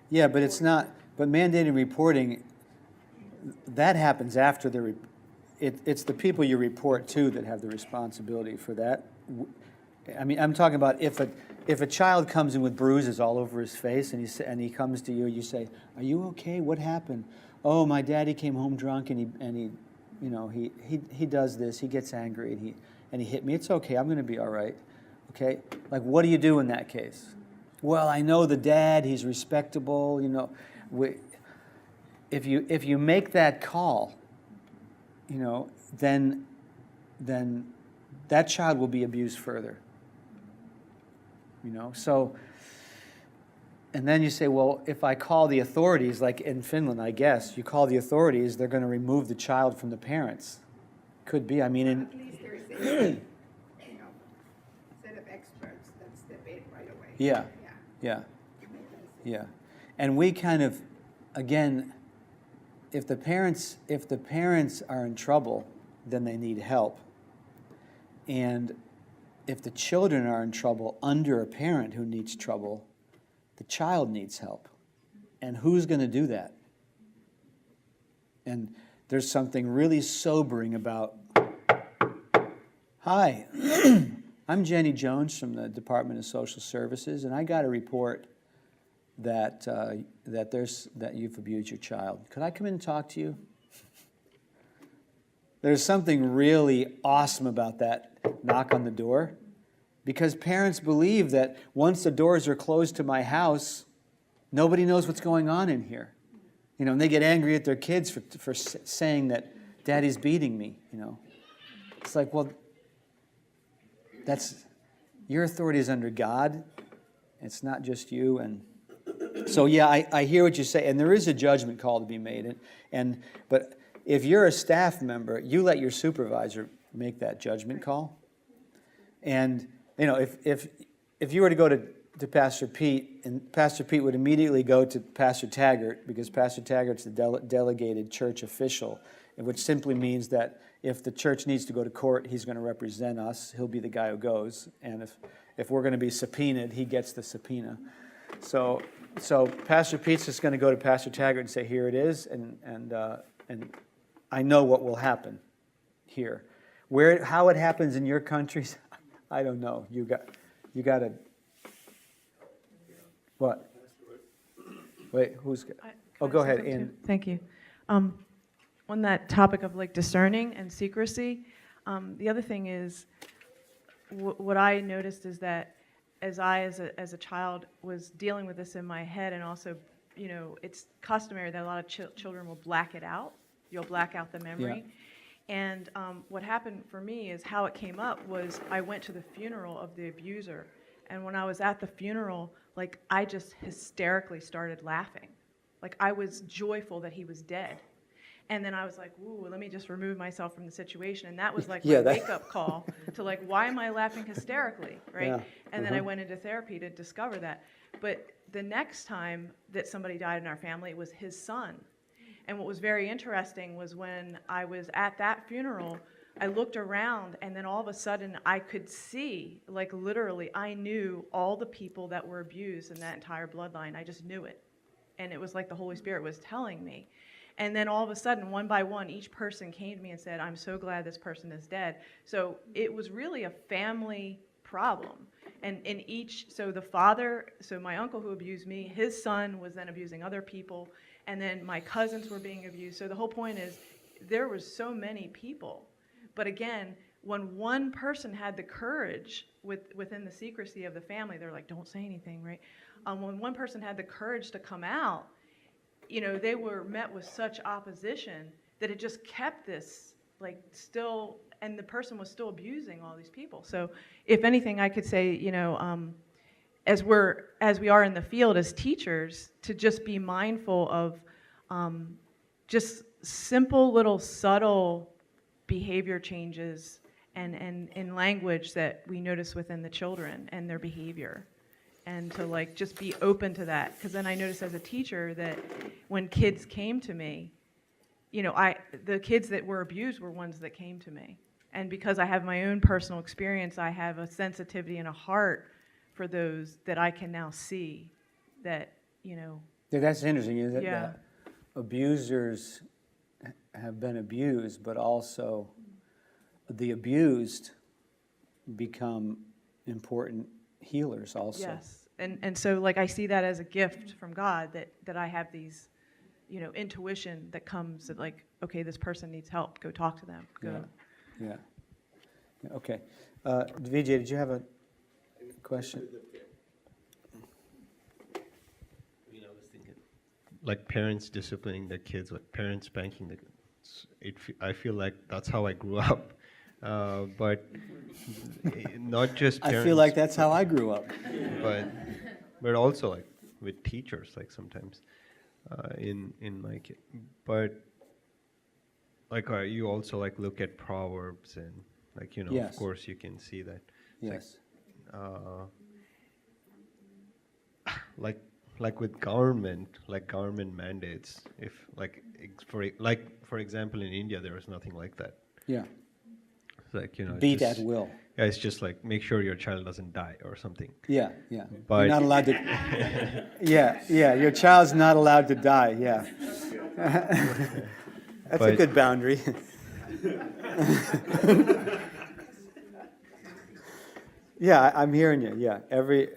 Yeah, but it's not. But mandated reporting, that happens after it's the people you report to that have the responsibility for that. I mean, I'm talking about if a child comes in with bruises all over his face and he comes to you, you say, "Are you okay? What happened?" "Oh, my daddy came home drunk and he you know, he does this. He gets angry and he hit me. It's okay. I'm going to be all right." Okay? Like, what do you do in that case? "Well, I know the dad. He's respectable. You know, if you make that call, you know, then that child will be abused further. You know, so, and then you say, well, if I call the authorities, like in Finland, I guess, you call the authorities, they're going to remove the child from the parents. Could be, I mean, At least there is a, you know, set of experts that step in right away. Yeah, Yeah. yeah, yeah. And we kind of, again, if the parents are in trouble, then they need help. And if the children are in trouble under a parent who needs trouble, the child needs help. And who's going to do that? And there's something really sobering about, "Hi, I'm Jenny Jones from the Department of Social Services, and I got a report that you've abused your child. Could I come in and talk to you?" There's something really awesome about that knock on the door, because parents believe that once the doors are closed to my house, nobody knows what's going on in here. You know, and they get angry at their kids for saying that Daddy's beating me, you know. It's like, well, your authority is under God. It's not just you. And so, yeah, I hear what you say, and there is a judgment call to be made. But if you're a staff member, you let your supervisor make that judgment call. And, you know, if you were to go to Pastor Pete, and Pastor Pete would immediately go to Pastor Taggart, because Pastor Taggart's the delegated church official, which simply means that if the church needs to go to court, he's going to represent us. He'll be the guy who goes. And if we're going to be subpoenaed, he gets the subpoena. So Pastor Pete's just going to go to Pastor Taggart and say, "Here it is," and I know what will happen here. How it happens in your countries, I don't know. You got to. What? Wait, who's? Oh, go ahead. And Thank you. On that topic of like discerning and secrecy, the other thing is, what I noticed is that as a child was dealing with this in my head, and also, you know, it's customary that a lot of children will black it out. You'll black out the memory. Yeah. And what happened for me is how it came up was I went to the funeral of the abuser. And when I was at the funeral, like, I just hysterically started laughing. Like, I was joyful that he was dead. And then I was like, ooh, let me just remove myself from the situation. And that was like my wake-up call to like, why am I laughing hysterically, right? Yeah. And then I went into therapy to discover that. But the next time that somebody died in our family, it was his son. And what was very interesting was when I was at that funeral, I looked around, and then all of a sudden I could see, like literally, I knew all the people that were abused in that entire bloodline. I just knew it. And it was like the Holy Spirit was telling me. And then all of a sudden, one by one, each person came to me and said, I'm so glad this person is dead. So it was really a family problem. And in each, so the father, so my uncle who abused me, his son was then abusing other people, and then my cousins were being abused. So the whole point is, there was so many people. But again, when one person had the courage within the secrecy of the family, they're like, don't say anything, right? When one person had the courage to come out, you know, they were met with such opposition that it just kept this, like, still, and the person was still abusing all these people. So if anything, I could say, you know, as we are in the field as teachers, to just be mindful of just simple little subtle behavior changes and in language that we notice within the children and their behavior. And to like just be open to that. Because then I noticed as a teacher that when kids came to me, you know, the kids that were abused were ones that came to me. And because I have my own personal experience, I have a sensitivity and a heart for those that I can now see that, you know. Yeah, that's interesting, isn't it? Yeah. That abusers have been abused, but also the abused become important healers also. Yes. And so like I see that as a gift from God that I have these, you know, intuition that comes that like, okay, this person needs help. Go talk to them. Go. Yeah. Yeah, okay. Vijay, did you have a question? I was thinking, like parents disciplining their kids, like parents spanking the kids. I feel like that's how I grew up. But not just parents. I feel like that's how I grew up. But also like with teachers, like sometimes in my kid. But like you also like look at Proverbs and like, you know, Yes. of course you can see that. It's Yes. like with government mandates, if like for example in India there is nothing like that. Yeah. It's like, you know, it's Beat just, at will. Yeah, it's just like make sure your child doesn't die or something. Yeah, yeah. But- You're not allowed to. Yeah, yeah. Your child's not allowed to die. Yeah. That's a But- good boundary. Yeah, I'm hearing you. Yeah, every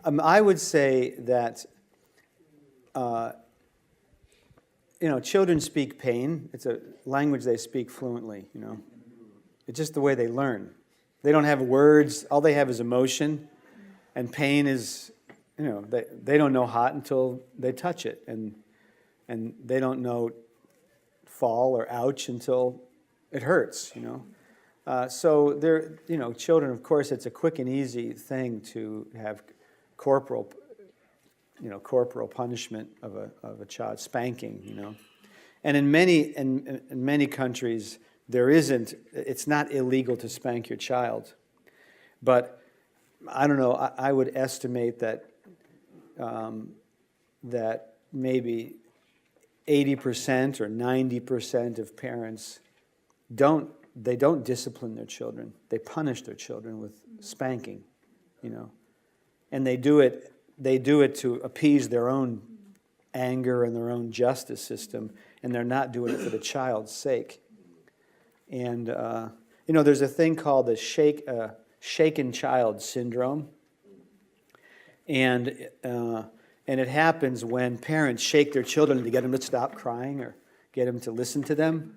I would say that, you know, children speak pain. It's a language they speak fluently. You know, it's just the way they learn. They don't have words. All they have is emotion, and pain is, you know, they don't know hot until they touch it, and they don't know fall or ouch until it hurts. You know. So they're, you know, children, of course, it's a quick and easy thing to have corporal punishment of a child, spanking, you know. And in many countries, it's not illegal to spank your child. But I don't know, I would estimate that that maybe 80% or 90% of parents don't discipline their children. They punish their children with spanking, you know. And they do it to appease their own anger and their own justice system, and they're not doing it for the child's sake. And, you know, there's a thing called the shaken child syndrome. And it happens when parents shake their children to get them to stop crying or get them to listen to them.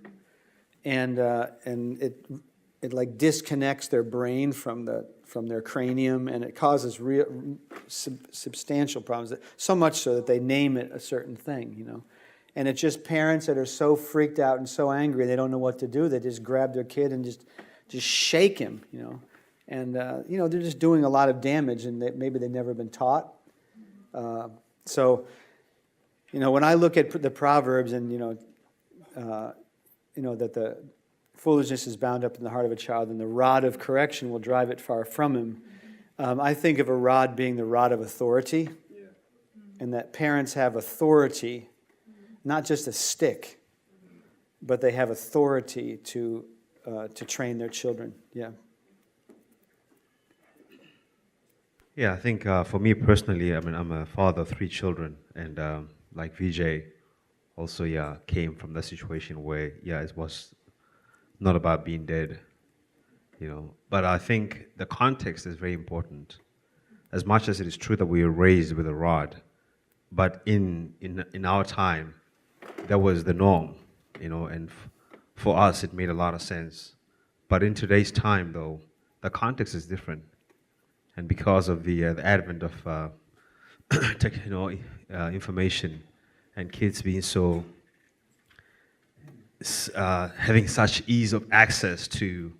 And it like disconnects their brain from their cranium, and it causes real substantial problems. So much so that they name it a certain thing, you know. And it's just parents that are so freaked out and so angry they don't know what to do. They just grab their kid and just shake him, you know. And you know, they're just doing a lot of damage, and maybe they've never been taught. So, you know, when I look at the Proverbs, and you know that the foolishness is bound up in the heart of a child, and the rod of correction will drive it far from him. I think of a rod being the rod of authority, and that parents have authority, not just a stick, but they have authority to train their children. Yeah. Yeah, I think for me personally, I mean, I'm a father of 3 children, and like Vijay, also, yeah, came from the situation where, yeah, it was not about being dead, you know. But I think the context is very important. As much as it is true that we were raised with a rod, but in our time, that was the norm, you know, and for us, it made a lot of sense. But in today's time, though, the context is different. And because of the advent of information and kids being so having such ease of access to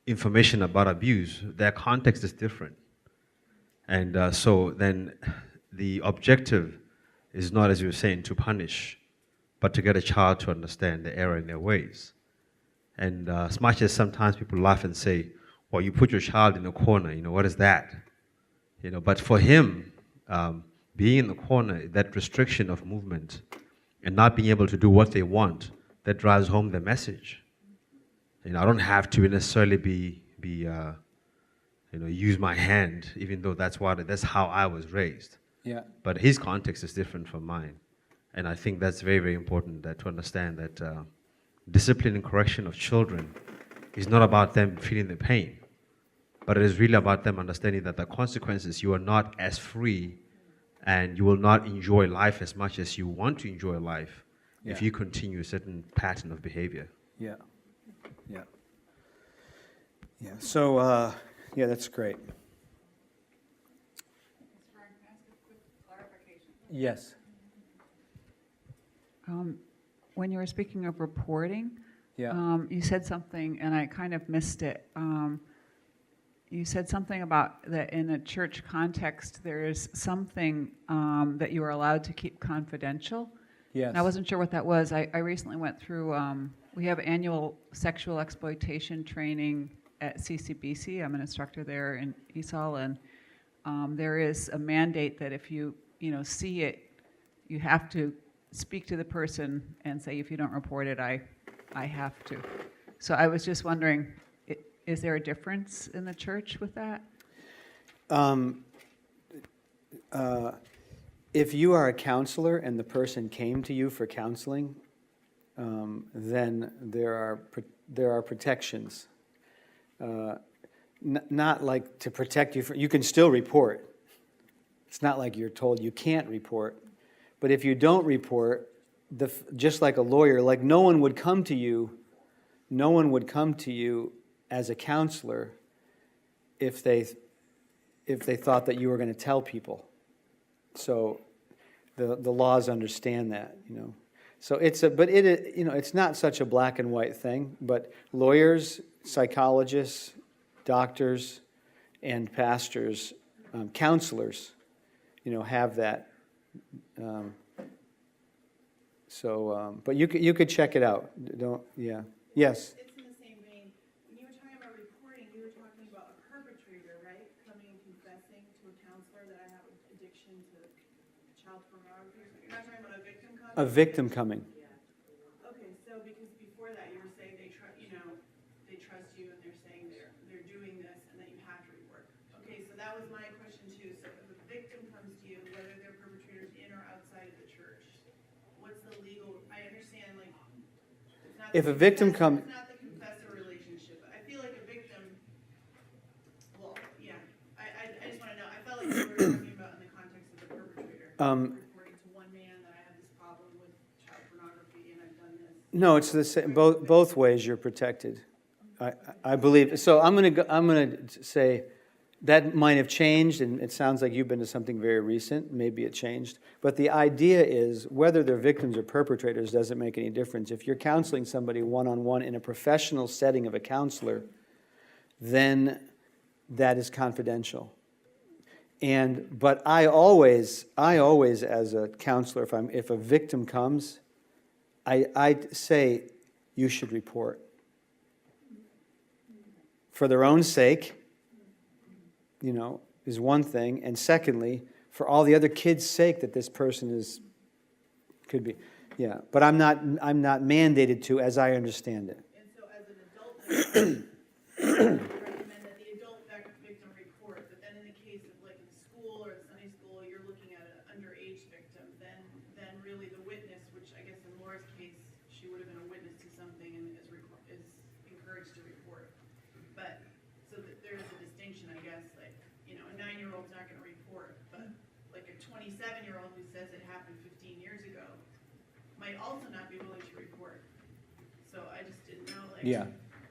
information about abuse, their context is different. And so then the objective is not, as you were saying, to punish, but to get a child to understand the error in their ways. And as much as sometimes people laugh and say, well, you put your child in a corner, you know, what is that? You know, but for him, being in the corner, that restriction of movement and not being able to do what they want, that drives home the message. You know, I don't have to necessarily use my hand, even though that's how I was raised. Yeah. But his context is different from mine. And I think that's very, very important to understand that discipline and correction of children is not about them feeling the pain, but it is really about them understanding that the consequences, you are not as free and you will not enjoy life as much as you want to enjoy life if Yeah. you continue a certain pattern of behavior. Yeah. Yeah. Yeah. So, yeah, that's great. Yes. When you were speaking of reporting, Yeah. you said something, and I kind of missed it. You said something about that in a church context, there is something that you are allowed to keep confidential. Yes. And I wasn't sure what that was. I recently went through, we have annual sexual exploitation training at CCBC. I'm an instructor there in ESOL, and there is a mandate that if you see it, you have to speak to the person and say, if you don't report it, I have to. So I was just wondering, is there a difference in the church with that? If you are a counselor and the person came to you for counseling, then there are protections. Not like to protect you. You can still report. It's not like you're told you can't report. But if you don't report, just like a lawyer, like no one would come to you as a counselor if they thought that you were going to tell people. So the laws understand that, you know. So it's not such a black and white thing, but lawyers, psychologists, doctors, and pastors, counselors, you know, have that. But you could check it out. Yeah. Yes. It's in the same vein. When you were talking about reporting, you were talking about a perpetrator, right? Coming and confessing to a counselor that I have an addiction to child pornography. You're not talking about a victim coming? A victim coming. Okay, so because before that you were saying they trust you and they're saying they're doing this and that you have to report. Okay, so that was my question too. So if a victim comes to you, whether they're perpetrators in or outside of the church, what's the legal? I understand like it's not If a victim comes. it's not the confessor relationship. But I feel like a victim. Well, yeah. I just want to know. I felt like you were talking about in the context of the perpetrator. Reporting to one man that I have this problem with child pornography and I've done this. No, it's the same. Both ways you're protected. I believe. So I'm gonna say that might have changed, and it sounds like you've been to something very recent. Maybe it changed, but the idea is whether they're victims or perpetrators doesn't make any difference. If you're counseling somebody one-on-one in a professional setting of a counselor, then that is confidential. But I always as a counselor, if a victim comes, I say you should report for their own sake, you know, is one thing, and secondly, for all the other kids' sake that this person could be, yeah. But I'm not mandated to, as I understand it. And so as an adult, I recommend that the adult victim report, but then in the case of like in school or Sunday school, you're looking at an underage victim, then really the witness, which I guess in she would have been a witness to something and is encouraged to report. But, so that there is a distinction, I guess, like, you know, a 9-year-old's not gonna report, but like a 27-year-old who says it happened 15 years ago might also not be willing to report. So I just didn't know, like. Yeah.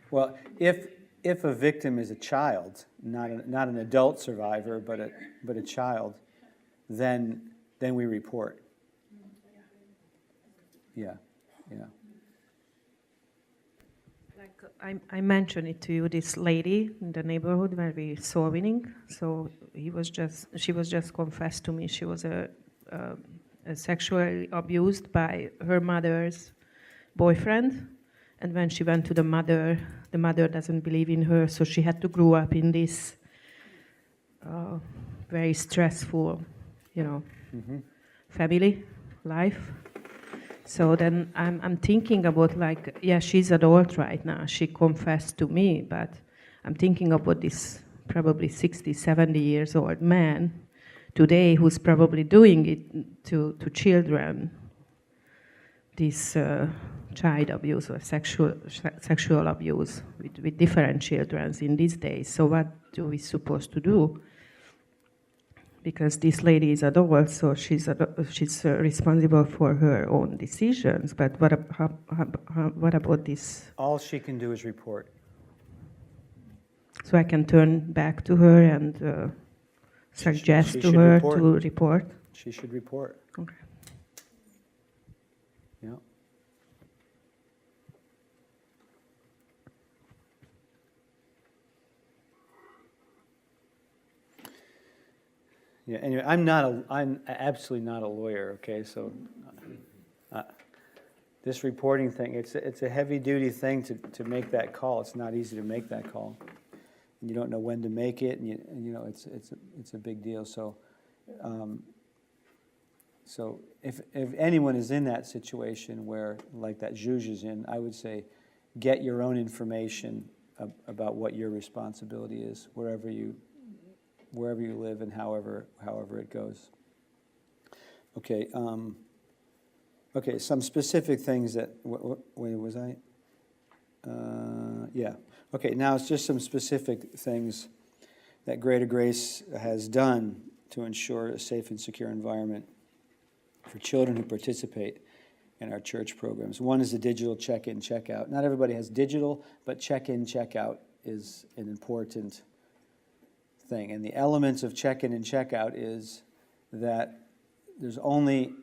Well, if a victim is a child, not an adult survivor, but a child, then we report. Yeah, yeah. Like I mentioned it to you, this lady in the neighborhood where we saw Winning. So she was just confessed to me she was sexually abused by her mother's boyfriend. And when she went to the mother doesn't believe in her, so she had to grow up in this very stressful, family life. So then I'm thinking about, like, yeah, she's adult right now. She confessed to me, but I'm thinking about this probably 60, 70 years old man today who's probably doing it to children, this child abuse or sexual abuse with different children in these days. So what do we supposed to do? Because this lady is adult, so she's responsible for her own decisions. But what about this? All she can do is report. So I can turn back to her and suggest she to should her report. to report? She should report. Okay. Yeah. Yeah, anyway, I'm absolutely not a lawyer, okay, so this reporting thing, it's a heavy-duty thing to make that call. It's not easy to make that call. And you don't know when to make it, and you know, it's a big deal. So, so if anyone is in that situation where, like that Zhuzh is in, I would say, get your own information about what your responsibility is, wherever you live and however it goes. Okay. Okay. Some specific things that. Wait, was I? Yeah. Okay. Now it's just some specific things that Greater Grace has done to ensure a safe and secure environment for children who participate in our church programs. One is the digital check-in, check-out. Not everybody has digital, but check-in, check-out is an important thing. And the elements of check-in and check-out is that there's only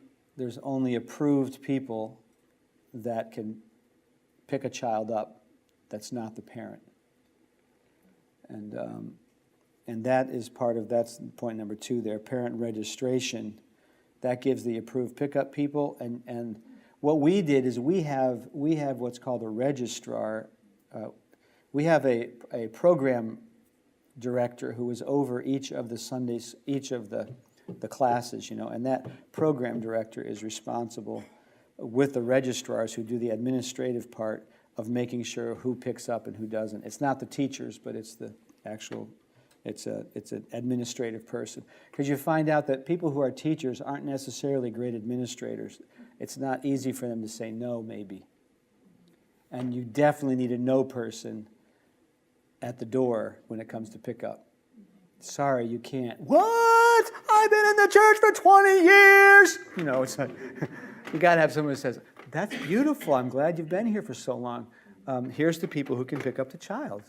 approved people that can pick a child up that's not the parent. And that is that's point number 2 there, parent registration. That gives the approved pickup people. And what we did is we have what's called a registrar. We have a program director who is over each of the Sundays, each of the classes, and that program director is responsible with the registrars who do the administrative part of making sure who picks up and who doesn't. It's not the teachers, but it's the actual, it's an administrative person. Because you find out that people who are teachers aren't necessarily great administrators. It's not easy for them to say no, maybe. And you definitely need a no person at the door when it comes to pickup. Sorry, you can't. What? I've been in the church for 20 years. It's like, you got to have someone who says, that's beautiful. I'm glad you've been here for so long. Here's the people who can pick up the child.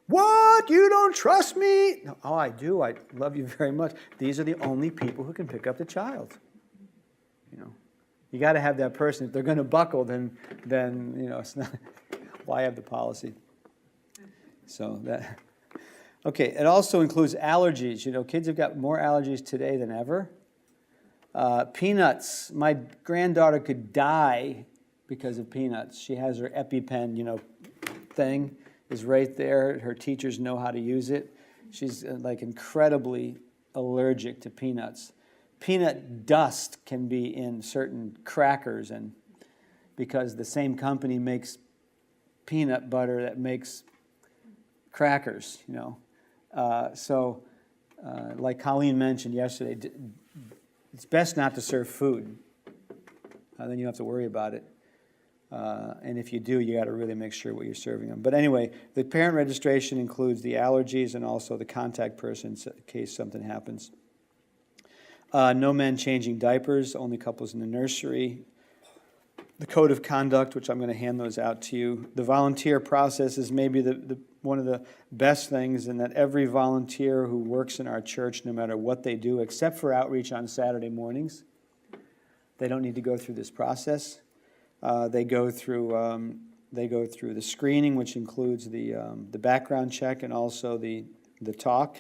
What? You don't trust me? No, oh, I do. I love you very much. These are the only people who can pick up the child. You got to have that person. If they're going to buckle, then it's not. Why have the policy? So that. Okay, it also includes allergies. Kids have got more allergies today than ever. Peanuts. My granddaughter could die because of peanuts. She has her EpiPen, thing is right there. Her teachers know how to use it. She's like incredibly allergic to peanuts. Peanut dust can be in certain crackers, and because the same company makes peanut butter that makes crackers, So, like Colleen mentioned yesterday, it's best not to serve food. Then you don't have to worry about it. And if you do, you got to really make sure what you're serving them. But anyway, the parent registration includes the allergies and also the contact person in case something happens. No men changing diapers, only couples in the nursery. The code of conduct, which I'm going to hand those out to you. The volunteer process is maybe one of the best things, in that every volunteer who works in our church, no matter what they do, except for outreach on Saturday mornings, they don't need to go through this process. They go through the screening, which includes the background check and also the talk.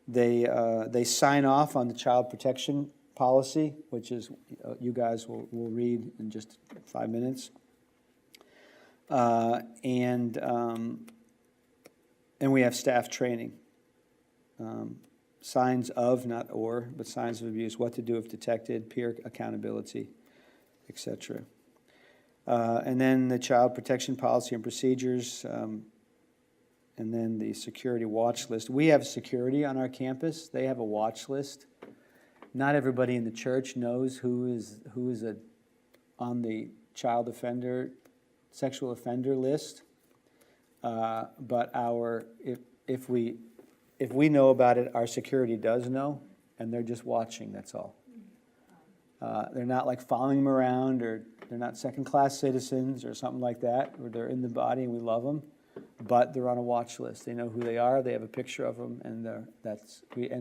They sign off on the child protection policy, which is you guys will read in just 5 minutes. And we have staff training. Signs of, not or, but signs of abuse, what to do if detected, peer accountability, etc. And then the child protection policy and procedures, and then the security watch list. We have security on our campus. They have a watch list. Not everybody in the church knows who is on the child offender, sexual offender list. But if we know about it, our security does know, and they're just watching. That's all. They're not like following them around, or they're not second-class citizens or something like that, or they're in the body and we love them, but they're on a watch list. They know who they are. They have a picture of them, and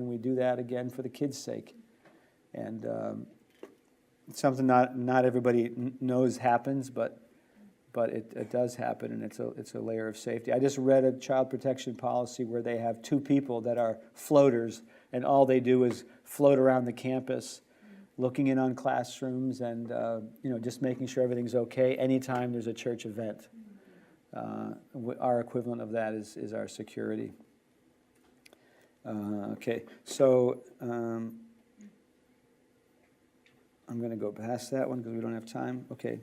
we do that again for the kids' sake. And it's something not everybody knows happens, but it does happen, and it's a layer of safety. I just read a child protection policy where they have 2 people that are floaters, and all they do is float around the campus, looking in on classrooms and just making sure everything's okay anytime there's a church event. Our equivalent of that is our security. Okay, so I'm going to go past that one because we don't have time. Okay.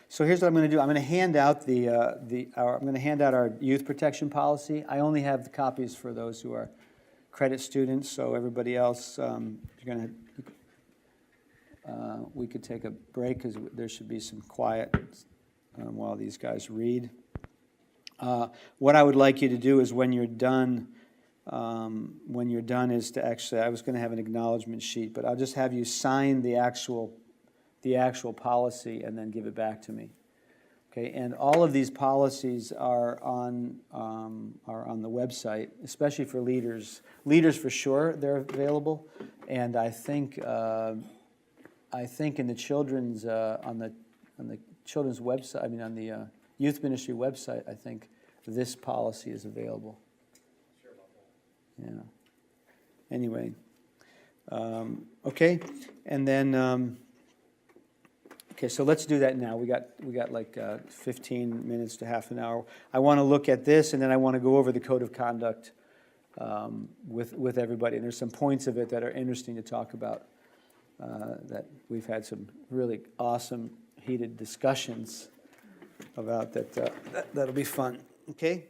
So here's what I'm going to do. I'm going to hand out our youth protection policy. I only have the copies for those who are credit students. So everybody else, we could take a break because there should be some quiet while these guys read. What I would like you to do is when you're done is to actually, I was going to have an acknowledgement sheet, but I'll just have you sign the actual policy and then give it back to me. Okay, and all of these policies are on the website, especially for leaders. Leaders for sure, they're available, and I think in the children's on the children's website, on the youth ministry website, I think this policy is available. Yeah. Anyway, okay, and then okay, so let's do that now. We got like 15 minutes to half an hour. I want to look at this, and then I want to go over the code of conduct with everybody. And there's some points of it that are interesting to talk about. That we've had some really awesome, heated discussions about that. That'll be fun. Okay.